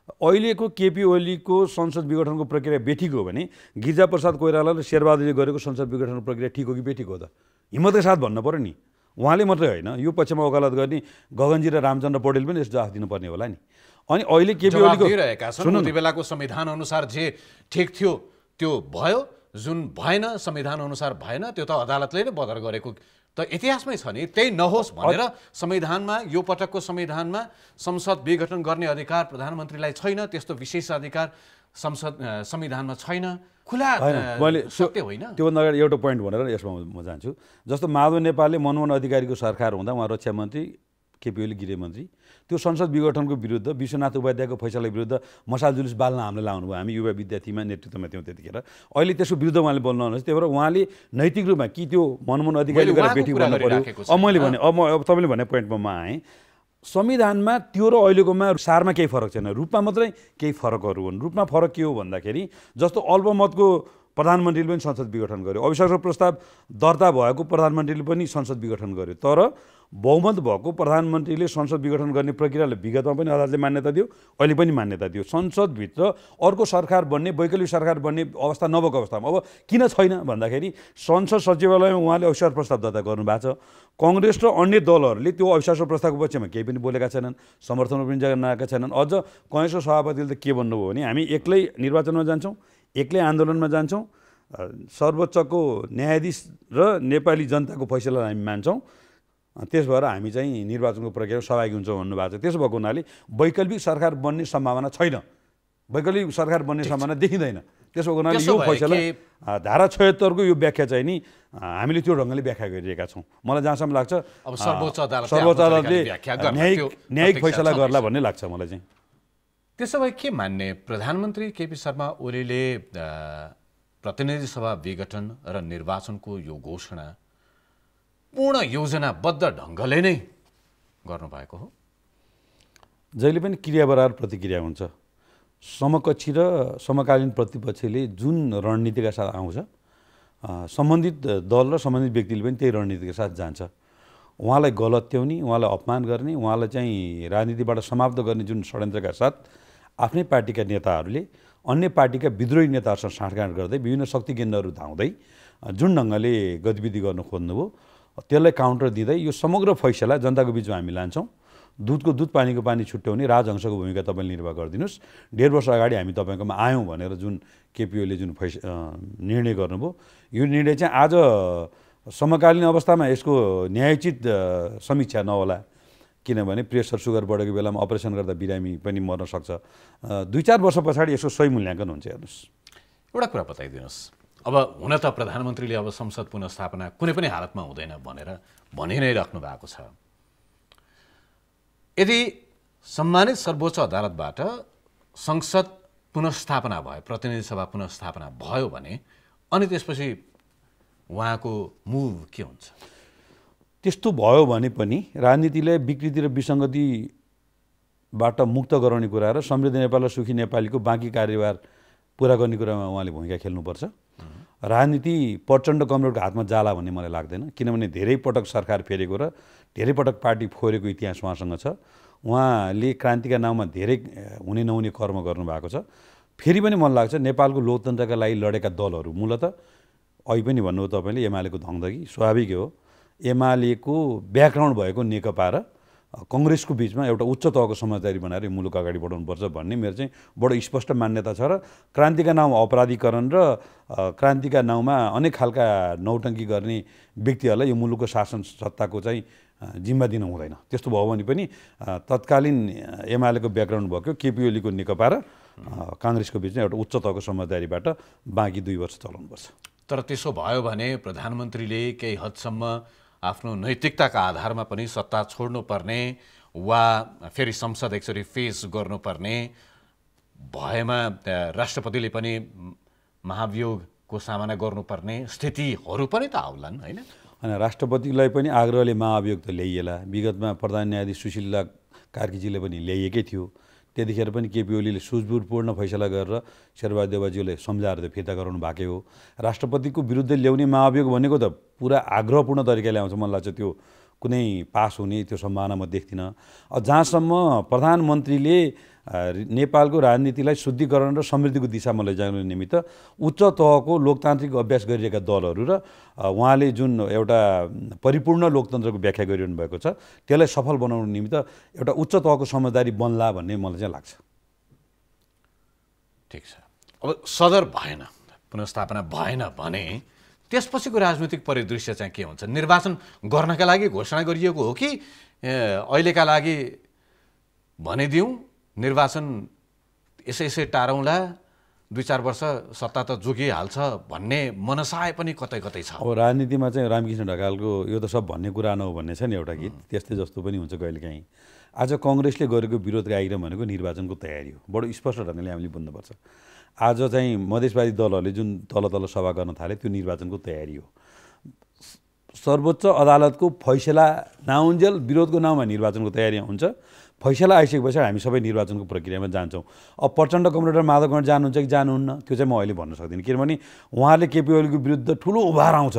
अहिलेको केपी ओलीको संसद विघटनको प्रक्रिया बेठिक हो भने गिरिजाप्रसाद कोइराला र शेरबहादुरले गरेको संसद विघटनको प्रक्रिया ठिक हो कि बेठिक हो त? हिम्मतकै साथ भन्नु पर्यो नि। उहाँले मात्रै होइन, यो पक्षमा वकालत गर्ने गगनजी र रामचन्द्र पौडेल पनि यस जवाफ दिनुपर्ने होला नि। अनि अहिले केपी ओलीको उति बेलाको संविधान अनुसार जे ठिक थियो त्यो भयो, जुन भएन संविधान अनुसार भएन त्यो त अदालतले नै बदर गरेको त इतिहासमै छ नि। त्यही नहोस् भनेर संविधानमा, यो पटकको संविधानमा संसद विघटन गर्ने अधिकार प्रधानमन्त्रीलाई छैन, त्यस्तो विशेष अधिकार संविधानमा छैन, खुला सत्य होइन। त्योभन्दा अगाडि एउटा पोइन्ट भनेर यसमा म जान्छु। जस्तो माधव नेपालले मनमोहन अधिकारीको सरकार हुँदा उहाँ रक्षा मन्त्री, केपी ओली गृहमन्त्री, त्यो संसद विघटनको विरुद्ध विश्वनाथ उपाध्यायको फैसला विरुद्ध मसाल जुलुस बाल्न हामीले लाउनुभयो। हामी युवा विद्यार्थीमा नेतृत्वमा थियौँ त्यतिखेर। अहिले त्यसको विरुद्ध उहाँले बोल्नु आउनुहोस्। त्यही भएर उहाँले नैतिक रूपमा कि त्यो मनमोहन अधिकारी गरेर बेठी गर्नु पर्यो। अब मैले भने, अब तपाईँले भने पोइन्टमा म आएँ, संविधानमा त्यो र अहिलेकोमा सारमा केही फरक छैन, रूपमा मात्रै केही फरकहरू हुन्। रूपमा फरक के हो भन्दाखेरि जस्तो अल्पमतको प्रधानमन्त्रीले पनि संसद विघटन गर्यो, अविश्वासको प्रस्ताव दर्ता भएको प्रधानमन्त्रीले पनि संसद विघटन गर्यो, तर बहुमत भएको प्रधानमन्त्रीले संसद विघटन गर्ने प्रक्रियालाई विगतमा पनि अदालतले मान्यता दियो, अहिले पनि मान्यता दियो। संसदभित्र अर्को सरकार बन्ने, वैकल्पिक सरकार बन्ने अवस्था नभएको अवस्थामा अब किन छैन भन्दाखेरि संसद सचिवालयमा उहाँले अविश्वास प्रस्ताव दर्ता गर्नुभएको छ। कङ्ग्रेस र अन्य दलहरूले त्यो अविश्वास प्रस्तावको पक्षमा केही पनि बोलेका छैनन्, समर्थनमा पनि जनाएका छैनन्। अझ कङ्ग्रेसको सभापतिले त के भन्नुभयो भने हामी एक्लै निर्वाचनमा जान्छौँ, एक्लै आन्दोलनमा जान्छौँ, सर्वोच्चको न्यायाधीश र नेपाली जनताको फैसला हामी मान्छौँ, त्यस भएर हामी चाहिँ निर्वाचनको प्रक्रियामा सहभागी हुन्छौँ भन्नुभएको छ। त्यसो भएको हुनाले वैकल्पिक सरकार बन्ने सम्भावना छैन, वैकल्पिक सरकार बन्ने सम्भावना देखिँदैन। त्यसो भएको हुनाले यो फैसला धारा 76 को यो व्याख्या चाहिँ नि हामीले त्यो ढङ्गले व्याख्या गरिरहेका छौँ। मलाई जहाँसम्म लाग्छ अब सर्वोच्च अदालतले न्यायिक फैसला गर्ला भन्ने लाग्छ मलाई चाहिँ। त्यसो भए के मान्ने, प्रधानमन्त्री केपी शर्मा ओलीले प्रतिनिधि सभा विघटन र निर्वाचनको यो घोषणा पूर्ण योजनाबद्ध ढङ्गले नै गर्नुभएको हो? जहिले पनि क्रिया बराबर प्रतिक्रिया हुन्छ। समकक्षी र समकालीन प्रतिपक्षले जुन रणनीतिका साथ आउँछ, सम्बन्धित दल र सम्बन्धित व्यक्तिले पनि त्यही रणनीतिका साथ जान्छ। उहाँलाई गलत्याउने, उहाँलाई अपमान गर्ने, उहाँलाई चाहिँ राजनीतिबाट समाप्त गर्ने जुन षड्यन्त्रका साथ आफ्नै पार्टीका नेताहरूले अन्य पार्टीका विद्रोही नेताहरूसँग साँठगाँठ गर्दै विभिन्न शक्ति केन्द्रहरू धाउँदै जुन ढङ्गले गतिविधि गर्न खोज्नुभयो त्यसलाई काउन्टर दिँदै यो समग्र फैसला जनताको बिचमा हामी लान्छौँ। दुधको दुध पानीको पानी छुट्याउने राजहंसको भूमिका तपाईँले निर्वाह गरिदिनुहोस्। 1.5 वर्ष अगाडि हामी तपाईँकोमा आयौँ भनेर जुन केपी ओलीले जुन निर्णय गर्नुभयो, यो निर्णय चाहिँ आज समकालीन अवस्थामा यसको न्यायोचित समीक्षा नहोला, किनभने प्रेसर सुगर बढेको बेलामा अपरेसन गर्दा बिरामी पनि मर्न सक्छ। 2-4 वर्ष पछाडि यसको सही मूल्याङ्कन हुन्छ। हेर्नुहोस्, एउटा कुरा बताइदिनुहोस्, अब हुन त प्रधानमन्त्रीले अब संसद पुनर्स्थापना कुनै पनि हालतमा हुँदैन भनेर भनि नै राख्नु भएको छ। यदि सम्मानित सर्वोच्च अदालतबाट संसद पुनर्स्थापना भयो, प्रतिनिधि सभा पुनर्स्थापना भयो भने अनि त्यसपछि उहाँको मुभ के हुन्छ? त्यस्तो भयो भने पनि राजनीतिलाई विकृति र विसङ्गतिबाट मुक्त गराउने कुरा र समृद्ध नेपाल र सुखी नेपालीको बाँकी कार्यभार पुरा गर्ने कुरामा उहाँले भूमिका खेल्नुपर्छ। राजनीति प्रचण्ड कमरेडको हातमा जाला भन्ने मलाई लाग्दैन, किनभने धेरै पटक सरकार फेरेको र धेरै पटक पार्टी फोरेको इतिहास उहाँसँग छ। उहाँले क्रान्तिका नाउँमा धेरै हुने नहुने कर्म गर्नुभएको छ। फेरि पनि मन लाग्छ नेपालको लोकतन्त्रका लागि लडेका दलहरू मूलत अहिले पनि भन्नु हो तपाईँले एमालेको धङधगी स्वाभाविक हो। एमालेको ब्याकग्राउन्ड भएको नेकपा र कङ्ग्रेसको बिचमा एउटा उच्च तहको समझदारी बनाएर यो मुलुक अगाडि बढाउनुपर्छ भन्ने मेरो चाहिँ बडो स्पष्ट मान्यता छ। र क्रान्तिका नाउँमा अपराधीकरण र क्रान्तिका नाउँमा अनेक खालका नौटङ्की गर्ने व्यक्तिहरूलाई यो मुलुकको शासन सत्ताको चाहिँ जिम्मा दिन हुँदैन। त्यस्तो भयो भने पनि तत्कालीन एमालेको ब्याकग्राउन्ड भएको केपी ओलीको नेकपा र काङ्ग्रेसको बिचमा एउटा उच्च तहको समझदारीबाट बाँकी 2 वर्ष चलाउनुपर्छ। तर त्यसो भयो भने प्रधानमन्त्रीले केही हदसम्म आफ्नो नैतिकताका आधारमा पनि सत्ता छोड्नुपर्ने वा फेरि संसद एकचोटि फेस गर्नुपर्ने भएमा राष्ट्रपतिले पनि महाभियोगको सामना गर्नुपर्ने स्थितिहरू पनि त आउलान् होइन। अनि राष्ट्रपतिलाई पनि आग्रहले महाभियोग त ल्याइएला। विगतमा प्रधान न्यायाधीश सुशीला कार्कीजीले पनि ल्याइएकै थियो। त्यतिखेर पनि केपी ओलीले सुझबुझपूर्ण फैसला गरेर शेरबहादुर देउवाजीले सम्झाएर त्यो फिर्ता गराउनु भएकै हो। राष्ट्रपतिको विरुद्ध ल्याउने महाभियोग भनेको त पुरा आग्रहपूर्ण तरिकाले आउँछ। मलाई लाग्छ त्यो कुनै पास हुने त्यो सम्भावना म देख्दिनँ। जहाँसम्म प्रधानमन्त्रीले नेपालको राजनीतिलाई शुद्धिकरण र समृद्धिको दिशामा लैजाने निमित्त उच्च तहको लोकतान्त्रिक अभ्यास गरिरहेका दलहरू र उहाँले जुन एउटा परिपूर्ण लोकतन्त्रको व्याख्या गरिरहनु भएको छ त्यसलाई सफल बनाउनु निमित्त एउटा उच्च तहको समझदारी बन्ला भन्ने मलाई चाहिँ लाग्छ। ठिक छ। अब सदर भएन, पुनर्स्थापना भएन भने त्यसपछिको राजनीतिक परिदृश्य चाहिँ के हुन्छ? निर्वाचन गर्नका लागि घोषणा गरिएको हो कि अहिलेका लागि भनिदिउँ निर्वाचन यसै टारौँला 2-4 वर्ष सत्ता त जोगिहाल्छ भन्ने मनसाय पनि कतै कतै छ। अब राजनीतिमा चाहिँ रामकृष्ण ढकालको यो त सब भन्ने कुरा नहो भन्ने छ नि एउटा गीत, त्यस्तै जस्तो पनि हुन्छ कहिलेकाहीँ। आज काङ्ग्रेसले गरेको विरोध कार्यक्रम भनेको निर्वाचनको तयारी हो। बडो स्पष्ट ढङ्गले हामीले बुझ्नुपर्छ। आज चाहिँ मधेसवादी दलहरूले जुन तल सभा गर्न थाले त्यो निर्वाचनको तयारी हो। सर्वोच्च अदालतको फैसला नआउन्जेल विरोधको नाउँमा निर्वाचनको तयारी हुन्छ। फैसला आइसकेपछि हामी सबै निर्वाचनको प्रक्रियामा जान्छौँ। अब प्रचण्ड कमरेड र माधव कमरेड जानुहुन्छ कि जानुहुन्न त्यो चाहिँ म अहिले भन्न सक्दिनँ, किनभने उहाँले केपी ओलीको विरुद्ध ठुलो उभार आउँछ।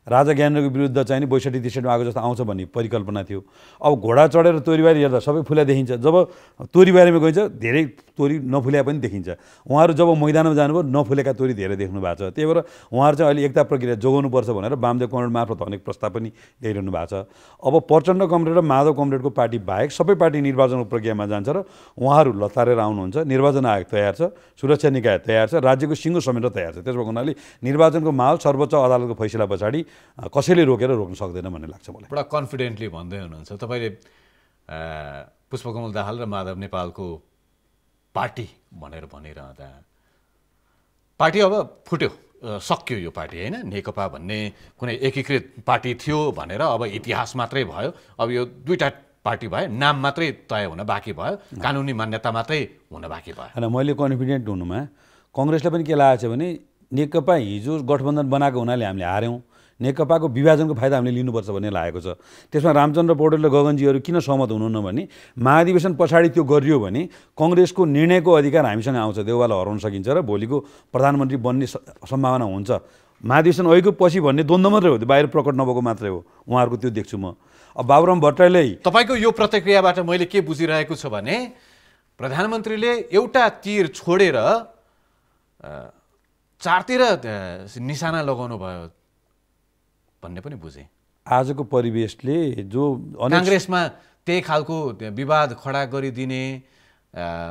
राजा ज्ञानेन्द्रको विरुद्ध चाहिँ नि 62-63 आएको जस्तो आउँछ भन्ने परिकल्पना थियो। अब घोडा चढेर तोरीबारी हेर्दा सबै फुल्या देखिन्छ। जब तोरीबारीमा गइन्छ धेरै तोरी नफुल्या पनि देखिन्छ। उहाँहरू जब मैदानमा जानुभयो नफुलेका तोरी धेरै देख्नु भएको छ। त्यही भएर उहाँहरू चाहिँ अहिले एकता प्रक्रिया जोगाउनुपर्छ भनेर वामदेव कमरेड मार्फत अनेक प्रस्ताव पनि ल्याइरहनु भएको छ। अब प्रचण्ड कमरेड र माधव कमरेडको पार्टी बाहेक सबै पार्टी निर्वाचनको प्रक्रियामा जान्छ र उहाँहरू लतारेर आउनुहुन्छ। निर्वाचन आयोग तयार छ, सुरक्षा निकाय तयार छ, राज्यको सिङ्गो समेत तयार छ। त्यसो भएको हुनाले निर्वाचनको माहौल सर्वोच्च अदालतको फैसला पछाडि कसैले रोक्न सक्दैन भन्ने लाग्छ मलाई। बडा कन्फिडेन्टली भन्दै हुनुहुन्छ तपाईँले। पुष्पकमल दाहाल र माधव नेपालको पार्टी भनेर भनिरहँदा पार्टी अब फुट्यो, सक्यो यो पार्टी होइन। नेकपा भन्ने कुनै एकीकृत पार्टी थियो भनेर अब इतिहास मात्रै भयो। अब यो 2टा पार्टी भयो, नाम मात्रै तय हुन बाँकी भयो, कानुनी मान्यता मात्रै हुन बाँकी भयो। होइन, मैले कन्फिडेन्ट हुनुमा काङ्ग्रेसलाई पनि के लागेको छ भने नेकपा हिजो गठबन्धन बनाएको हुनाले हामीले हार्यौँ, नेकपाको विभाजनको फाइदा हामीले लिनुपर्छ भन्ने लागेको छ। त्यसमा रामचन्द्र पौडेल र गगनजीहरू किन सहमत हुनुहुन्न भने महाधिवेशन पछाडि त्यो गरियो भने कङ्ग्रेसको निर्णयको अधिकार हामीसँग आउँछ, देउवालाई हराउन सकिन्छ र भोलिको प्रधानमन्त्री बन्ने सम्भावना हुन्छ। महाधिवेशन अहिलेको पछि भन्ने द्वन्द्व मात्रै हो, त्यो बाहिर प्रकट नभएको मात्रै हो। उहाँहरूको त्यो देख्छु म। अब बाबुराम भट्टराईले तपाईँको यो प्रतिक्रियाबाट मैले के बुझिरहेको छु भने प्रधानमन्त्रीले एउटा तीर छोडेर चारतिर निशाना लगाउनु भयो भन्ने पनि बुझेँ। आजको परिवेशले जो काङ्ग्रेसमा त्यही खालको विवाद खडा गरिदिने,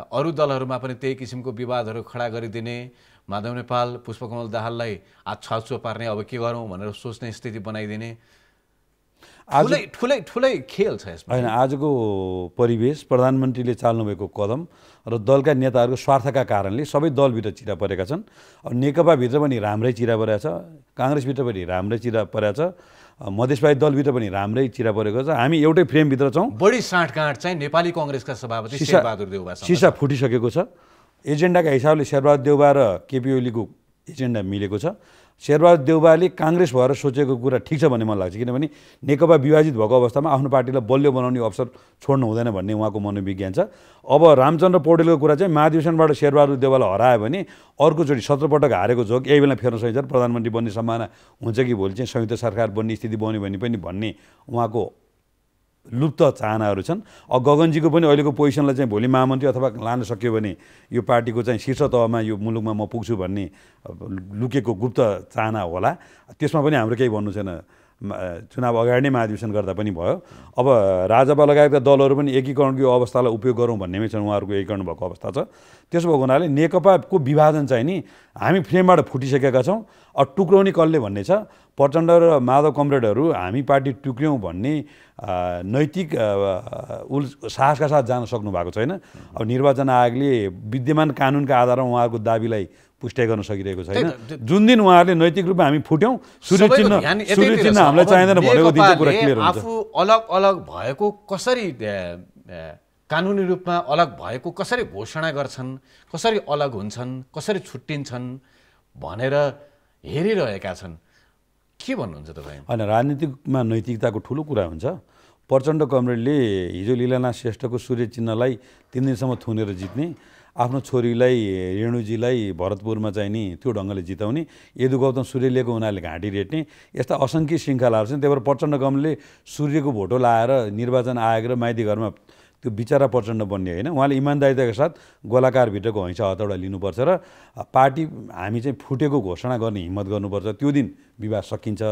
अरू दलहरूमा पनि त्यही किसिमको विवादहरू खडा गरिदिने, माधव नेपाल पुष्पकमल दाहाललाई छाउछुउ पार्ने, अब के गरौँ भनेर सोच्ने स्थिति बनाइदिने ठुलै खेल छ यसमा। होइन, आजको परिवेश प्रधानमन्त्रीले चाल्नुभएको कदम र दलका नेताहरूको स्वार्थका कारणले सबै दलभित्र चिरा परेका छन्। अब नेकपाभित्र पनि राम्रै चिरा परेको छ, काङ्ग्रेसभित्र पनि राम्रै चिरा परेको छ, मधेसवादी दलभित्र पनि राम्रै चिरा परेको छ। हामी एउटै फ्रेमभित्र छौँ। बढी साँठगाँठ चाहिँ नेपाली काङ्ग्रेसका सभापति शेरबहादुर देउवासँग सिसा फुटिसकेको छ। एजेन्डाका हिसाबले शेरबहादुर देउवा र केपी ओलीको एजेन्डा मिलेको छ। शेरबहादुर देउवाले काङ्ग्रेस भएर सोचेको कुरा ठिक छ भन्ने मलाई लाग्छ, किनभने नेकपा विभाजित भएको अवस्थामा आफ्नो पार्टीलाई बलियो बनाउने अवसर छोड्नु हुँदैन भन्ने उहाँको मनोविज्ञान छ। अब रामचन्द्र पौडेलको कुरा चाहिँ महाधिवेशनबाट शेरबहादुर देउवालाई हरायो भने अर्कोचोटि 17 पटक हारेको जोग यही बेला फेर्न सकिन्छ, प्रधानमन्त्री बन्ने सम्भावना हुन्छ कि भोलि चाहिँ संयुक्त सरकार बन्ने स्थिति बन्यो भने पनि भन्ने उहाँको लुप्त चाहनाहरू छन्। गगनजीको पनि अहिलेको पोजिसनलाई चाहिँ भोलि महामन्त्री अथवा लान सक्यो भने यो पार्टीको चाहिँ शीर्ष तहमा यो मुलुकमा म पुग्छु भन्ने लुकेको गुप्त चाहना होला। त्यसमा पनि हाम्रो केही भन्नु छैन। चुनाव अगाडि नै महाधिवेशन गर्दा पनि भयो। अब राजपा लगायतका दलहरू पनि एकीकरणको अवस्थालाई उपयोग गरौँ भन्नेमै छन्। उहाँहरूको एकीकरण भएको अवस्था छ। त्यसो भएको हुनाले नेकपाको विभाजन चाहिँ नि हामी फ्रेमबाट फुटिसकेका छौँ। टुक्राउने कसले भन्ने छ। प्रचण्ड र माधव कमरेडहरू हामी पार्टी टुक्र्यौँ भन्ने नैतिक साहसका साथ जान सक्नु भएको छैन। अब निर्वाचन आयोगले विद्यमान कानुनका आधारमा उहाँहरूको दाबीलाई पुष्टि गर्न सकिरहेको छैन। जुन दिन उहाँहरूले नैतिक रूपमा हामी फुट्यौँ सूर्य चिन्ह हामीलाई चाहिँदैन भनेको दिन कुरा क्लियर हुन्छ। आफू अलग अलग भएको कसरी कानुनी रूपमा अलग भएको कसरी घोषणा गर्छन्, कसरी अलग हुन्छन्, कसरी छुट्टिन्छन् भनेर हेरिरहेका छन्। के भन्नुहुन्छ तपाईँ? होइन, राजनीतिकमा नैतिकताको ठुलो कुरा हुन्छ। प्रचण्ड कमरेडले हिजो लीलानाथ श्रेष्ठको सूर्य चिन्हलाई 3 दिनसम्म थुनेर जित्ने, आफ्नो छोरीलाई रेणुजीलाई भरतपुरमा चाहिँ नि त्यो ढङ्गले जिताउने, यदु गौतम सूर्यलेको हुनाले घाँटी रेट्ने, यस्ता असङ्ख्य श्रृङ्खलाहरू छन्। त्यही भएर प्रचण्ड कमरेडले सूर्यको भोटो लाएर निर्वाचन आयोग र माइती घरमा त्यो बिचरा प्रचण्ड बन्ने होइन। उहाँले इमान्दारिताका साथ गोलाकारभित्रको हैँसा हतौडा लिनुपर्छ र पार्टी हामी चाहिँ फुटेको घोषणा गर्ने हिम्मत गर्नुपर्छ। त्यो दिन विवाद सकिन्छ।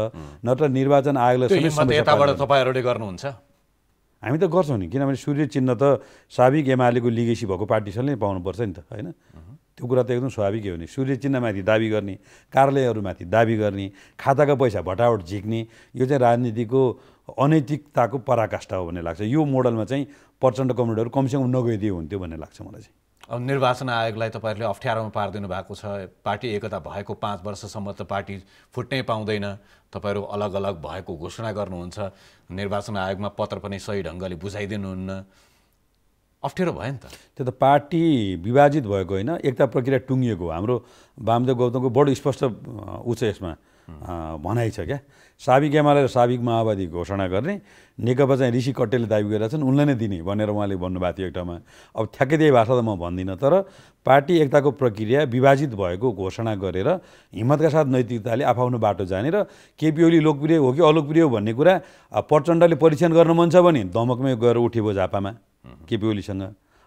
नत्र निर्वाचन आयोगलाई यताबाट तपाईँहरूले गर्नुहुन्छ? हामी त गर्छौँ नि, किनभने सूर्य चिन्ह त साबिक एमालेको लिगेसी भएको पार्टीले नै पाउनुपर्छ नि त, होइन? त्यो कुरा त एकदम स्वाभाविक हो नि। सूर्य चिन्हमाथि दाबी गर्ने, कार्यालयहरूमाथि दाबी गर्ने, खाताका पैसा भटाभट झिक्ने, यो चाहिँ राजनीतिको अनैतिकताको पराकाष्ठा हो भन्ने लाग्छ। यो मोडलमा चाहिँ प्रचण्ड कमरेडहरू कमसेकम नगइदिए हुन्थ्यो भन्ने लाग्छ मलाई चाहिँ। अब निर्वाचन आयोगलाई तपाईँहरूले अप्ठ्यारोमा पारिदिनु भएको छ। पार्टी एकता भएको 5 वर्षसम्म त पार्टी फुट्नै पाउँदैन। तपाईँहरू अलग अलग भएको घोषणा गर्नुहुन्छ। निर्वाचन आयोगमा पत्र पनि सही ढङ्गले बुझाइदिनुहुन्न। अप्ठ्यारो भयो नि त। त्यो त पार्टी विभाजित भएको होइन, एकता प्रक्रिया टुङ्गिएको। हाम्रो वामदेव गौतमको बडो स्पष्ट यसमा भनाइ छ क्या। साबिक एमाले र साबिक माओवादी घोषणा गर्ने, नेकपा चाहिँ ऋषि कट्टेले दाबी गरेका छन् उनलाई नै दिने भनेर उहाँले भन्नुभएको थियो एकटामा। अब ठ्याक्कै त्यही भाषा त म भन्दिनँ, तर पार्टी एकताको प्रक्रिया विभाजित भएको घोषणा गरेर हिम्मतका साथ नैतिकताले आफ्नो बाटो जाने र केपी ओली लोकप्रिय हो कि अलोकप्रिय हो भन्ने कुरा प्रचण्डले परीक्षण गर्न मन छ भने धमकमै गएर उठेको झापामा केपी ओलीसँग।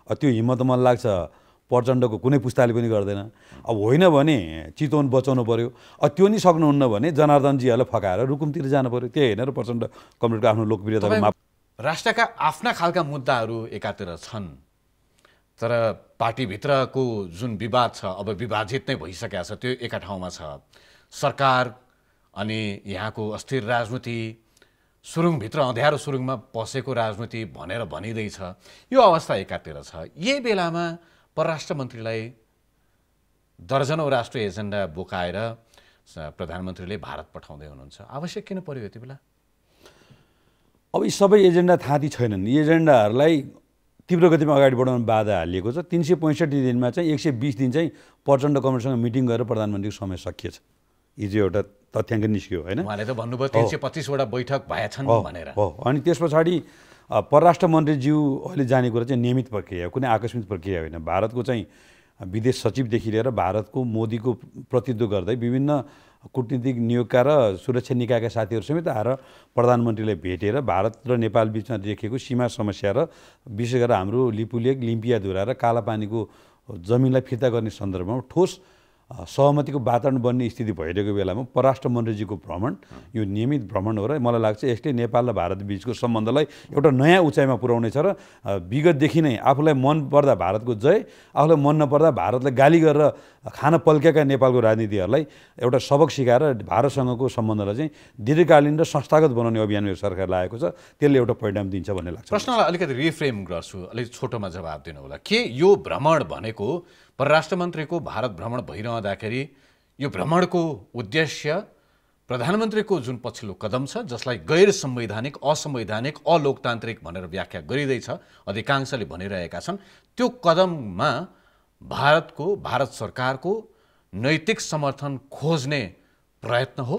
त्यो हिम्मत मन लाग्छ प्रचण्डको कुनै पुस्ताले पनि गर्दैन। अब होइन भने चितवन बचाउनु पर्यो। त्यो नि सक्नुहुन्न भने जनार्दनजीहरूलाई फकाएर रुकुमतिर जानु पर्यो। त्यही होइन र प्रचण्ड कमरेडको आफ्नो लोकप्रियताको माप। राष्ट्रका आफ्ना खालका मुद्दाहरू एकातिर छन्, तर पार्टीभित्रको जुन विवाद छ अब विभाजित नै भइसकेको छ, त्यो एका ठाउँमा छ। सरकार अनि यहाँको अस्थिर राजनीति, सुरुङभित्र अँध्यारो सुरुङमा पसेको राजनीति भनेर भनिँदैछ। यो अवस्था एकातिर छ। यही बेलामा परराष्ट्र मन्त्रीलाई दर्जनौँ राष्ट्रिय एजेन्डा बोकाएर प्रधानमन्त्रीले भारत पठाउँदै हुनुहुन्छ। आवश्यक किन पर्यो यति बेला? अब यी सबै एजेन्डा थाँती छैनन्। यी एजेन्डाहरूलाई तीव्र गतिमा अगाडि बढाउन बाधा हालिएको छ। 365 दिनमा चाहिँ 120 दिन चाहिँ प्रचण्ड कमरेडसँग मिटिङ गरेर प्रधानमन्त्रीको समय सकिएछ। हिजो एउटा तथ्याङ्क निस्क्यो होइन। उहाँले त भन्नुभयो 325वटा बैठक भएछन् भनेर। हो, अनि त्यस पछाडि परराष्ट्र मन्त्रीज्यू अहिले जाने कुरा चाहिँ नियमित प्रक्रिया हो, कुनै आकस्मिक प्रक्रिया होइन। भारतको चाहिँ विदेश सचिवदेखि लिएर भारतको मोदीको प्रतिनिधित्व गर्दै विभिन्न कूटनीतिक नियोगका र सुरक्षा निकायका साथीहरू समेत आएर प्रधानमन्त्रीलाई भेटेर भारत र नेपाल बिचमा देखिएको सीमा समस्या र विशेष गरेर हाम्रो लिपुलेक, लिम्पियाधुरा र कालापानीको जमिनलाई फिर्ता गर्ने सन्दर्भमा ठोस सहमतिको वातावरण बन्ने स्थिति भइरहेको बेलामा परराष्ट्र मन्त्रीजीको भ्रमण यो नियमित भ्रमण हो र मलाई लाग्छ यसले नेपाल र भारत बिचको सम्बन्धलाई एउटा नयाँ उचाइमा पुर्याउनेछ र विगतदेखि नै आफूलाई मन पर्दा भारतको जय, आफूलाई मन नपर्दा भारतलाई गाली गरेर खान पल्केका नेपालको राजनीतिहरूलाई एउटा सबक सिकाएर भारतसँगको सम्बन्धलाई चाहिँ दीर्घकालीन र संस्थागत बनाउने अभियान मेरो सरकार लागेको छ। त्यसले एउटा परिणाम दिन्छ भन्ने लाग्छ। प्रश्नलाई अलिकति रिफ्रेम गर्छु, अलिक छोटोमा जवाब दिनु होला। के यो भ्रमण भनेको परराष्ट्र मन्त्रीको भारत भ्रमण भइरहँदाखेरि यो भ्रमणको उद्देश्य प्रधानमन्त्रीको जुन पछिल्लो कदम छ जसलाई गैर संवैधानिक, असंवैधानिक, अलोकतान्त्रिक भनेर व्याख्या गरिँदैछ, अधिकांशले भनिरहेका छन्, त्यो कदममा भारत सरकारको नैतिक समर्थन खोज्ने प्रयत्न हो?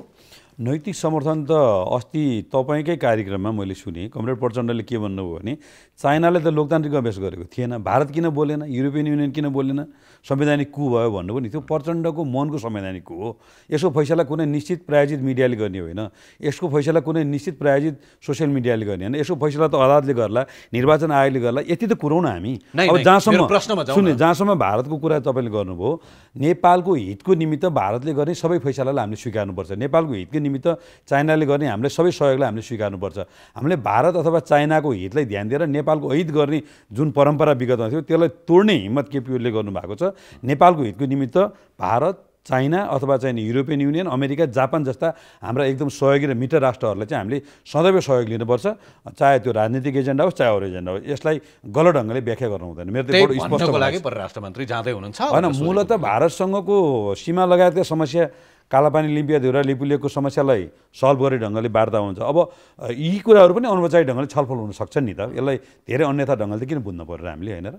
नैतिक समर्थन त अस्ति तपाईँकै कार्यक्रममा मैले सुने कमरेड प्रचण्डले के भन्नुभयो भने चाइनाले त लोकतान्त्रिक अभ्यास गरेको थिएन, भारत किन बोलेन, युरोपियन युनियन किन बोलेन, संवैधानिक कु भयो भन्नुभयो नि। त्यो प्रचण्डको मनको संवैधानिक कु हो। यसको फैसला कुनै निश्चित प्रायोजित मिडियाले गर्ने होइन, यसको फैसला कुनै निश्चित प्रायोजित सोसियल मिडियाले गर्ने होइन, यसको फैसला त अदालतले गर्ला, निर्वाचन आयोगले गर्ला। यति त कुराउन हामी अब जहाँसम्म भारतको कुरा तपाईँले गर्नुभयो, नेपालको हितको निमित्त भारतले गर्ने सबै फैसलालाई हामीले स्वीकार्नुपर्छ। नेपालको हितको निमित्त चाइनाले गर्ने हामीले सबै सहयोगलाई हामीले स्वीकार्नुपर्छ। हामीले भारत अथवा चाइनाको हितलाई ध्यान दिएर नेपालको हित गर्ने जुन परम्परा विगतमा थियो त्यसलाई तोड्ने हिम्मत केपी ओलीले गर्नुभएको छ। नेपालको हितको निमित्त भारत, चाइना अथवा चाहिँ युरोपियन युनियन, अमेरिका, जापान जस्ता हाम्रा एकदम सहयोगी र मित्र राष्ट्रहरूलाई चाहिँ हामीले सदैव सहयोग लिनुपर्छ, चाहे त्यो राजनीतिक एजेन्डा होस् चाहे अरू एजेन्डा होस्। यसलाई गलत ढङ्गले व्याख्या गर्नु हुँदैन। मेरो त बडो स्पष्ट लागि परराष्ट्र मन्त्री जाँदै हुनुहुन्छ होइन, मूलत भारतसँगको सीमा लगायतका समस्या, कालापानी लिम्पिया धुरा लिपुलेको समस्यालाई सल्भ गर्ने ढङ्गले वार्ता हुन्छ। अब यी कुराहरू पनि अनौपचारिक ढङ्गले छलफल हुन सक्छन् नि त। यसलाई धेरै अन्यथा ढङ्गले किन बुझ्नु पर्यो हामीले, होइन र?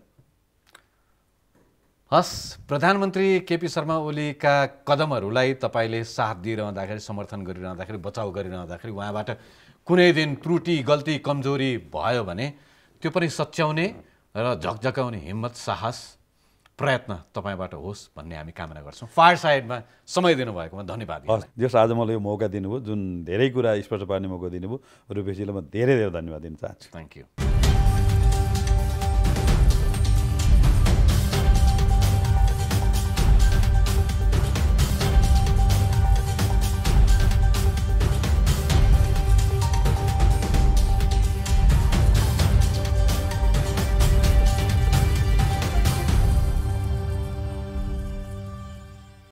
हस्, प्रधानमन्त्री केपी शर्मा ओलीका कदमहरूलाई तपाईँले साथ दिइरहँदाखेरि, समर्थन गरिरहँदाखेरि, बचाउ गरिरहँदाखेरि उहाँबाट कुनै दिन त्रुटि, गल्ती, कमजोरी भयो भने त्यो पनि सच्याउने र झकझकाउने हिम्मत, साहस, प्रयत्न तपाईँबाट होस् भन्ने हामी कामना गर्छौँ। फायर साइडमा समय दिनुभएकोमा धन्यवाद। जस आज मलाई यो मौका दिनुभयो, जुन धेरै कुरा स्पष्ट पार्ने मौका दिनुभयो, रुपेशजीलाई म धेरै धेरै धन्यवाद दिन चाहन्छु। Thank you.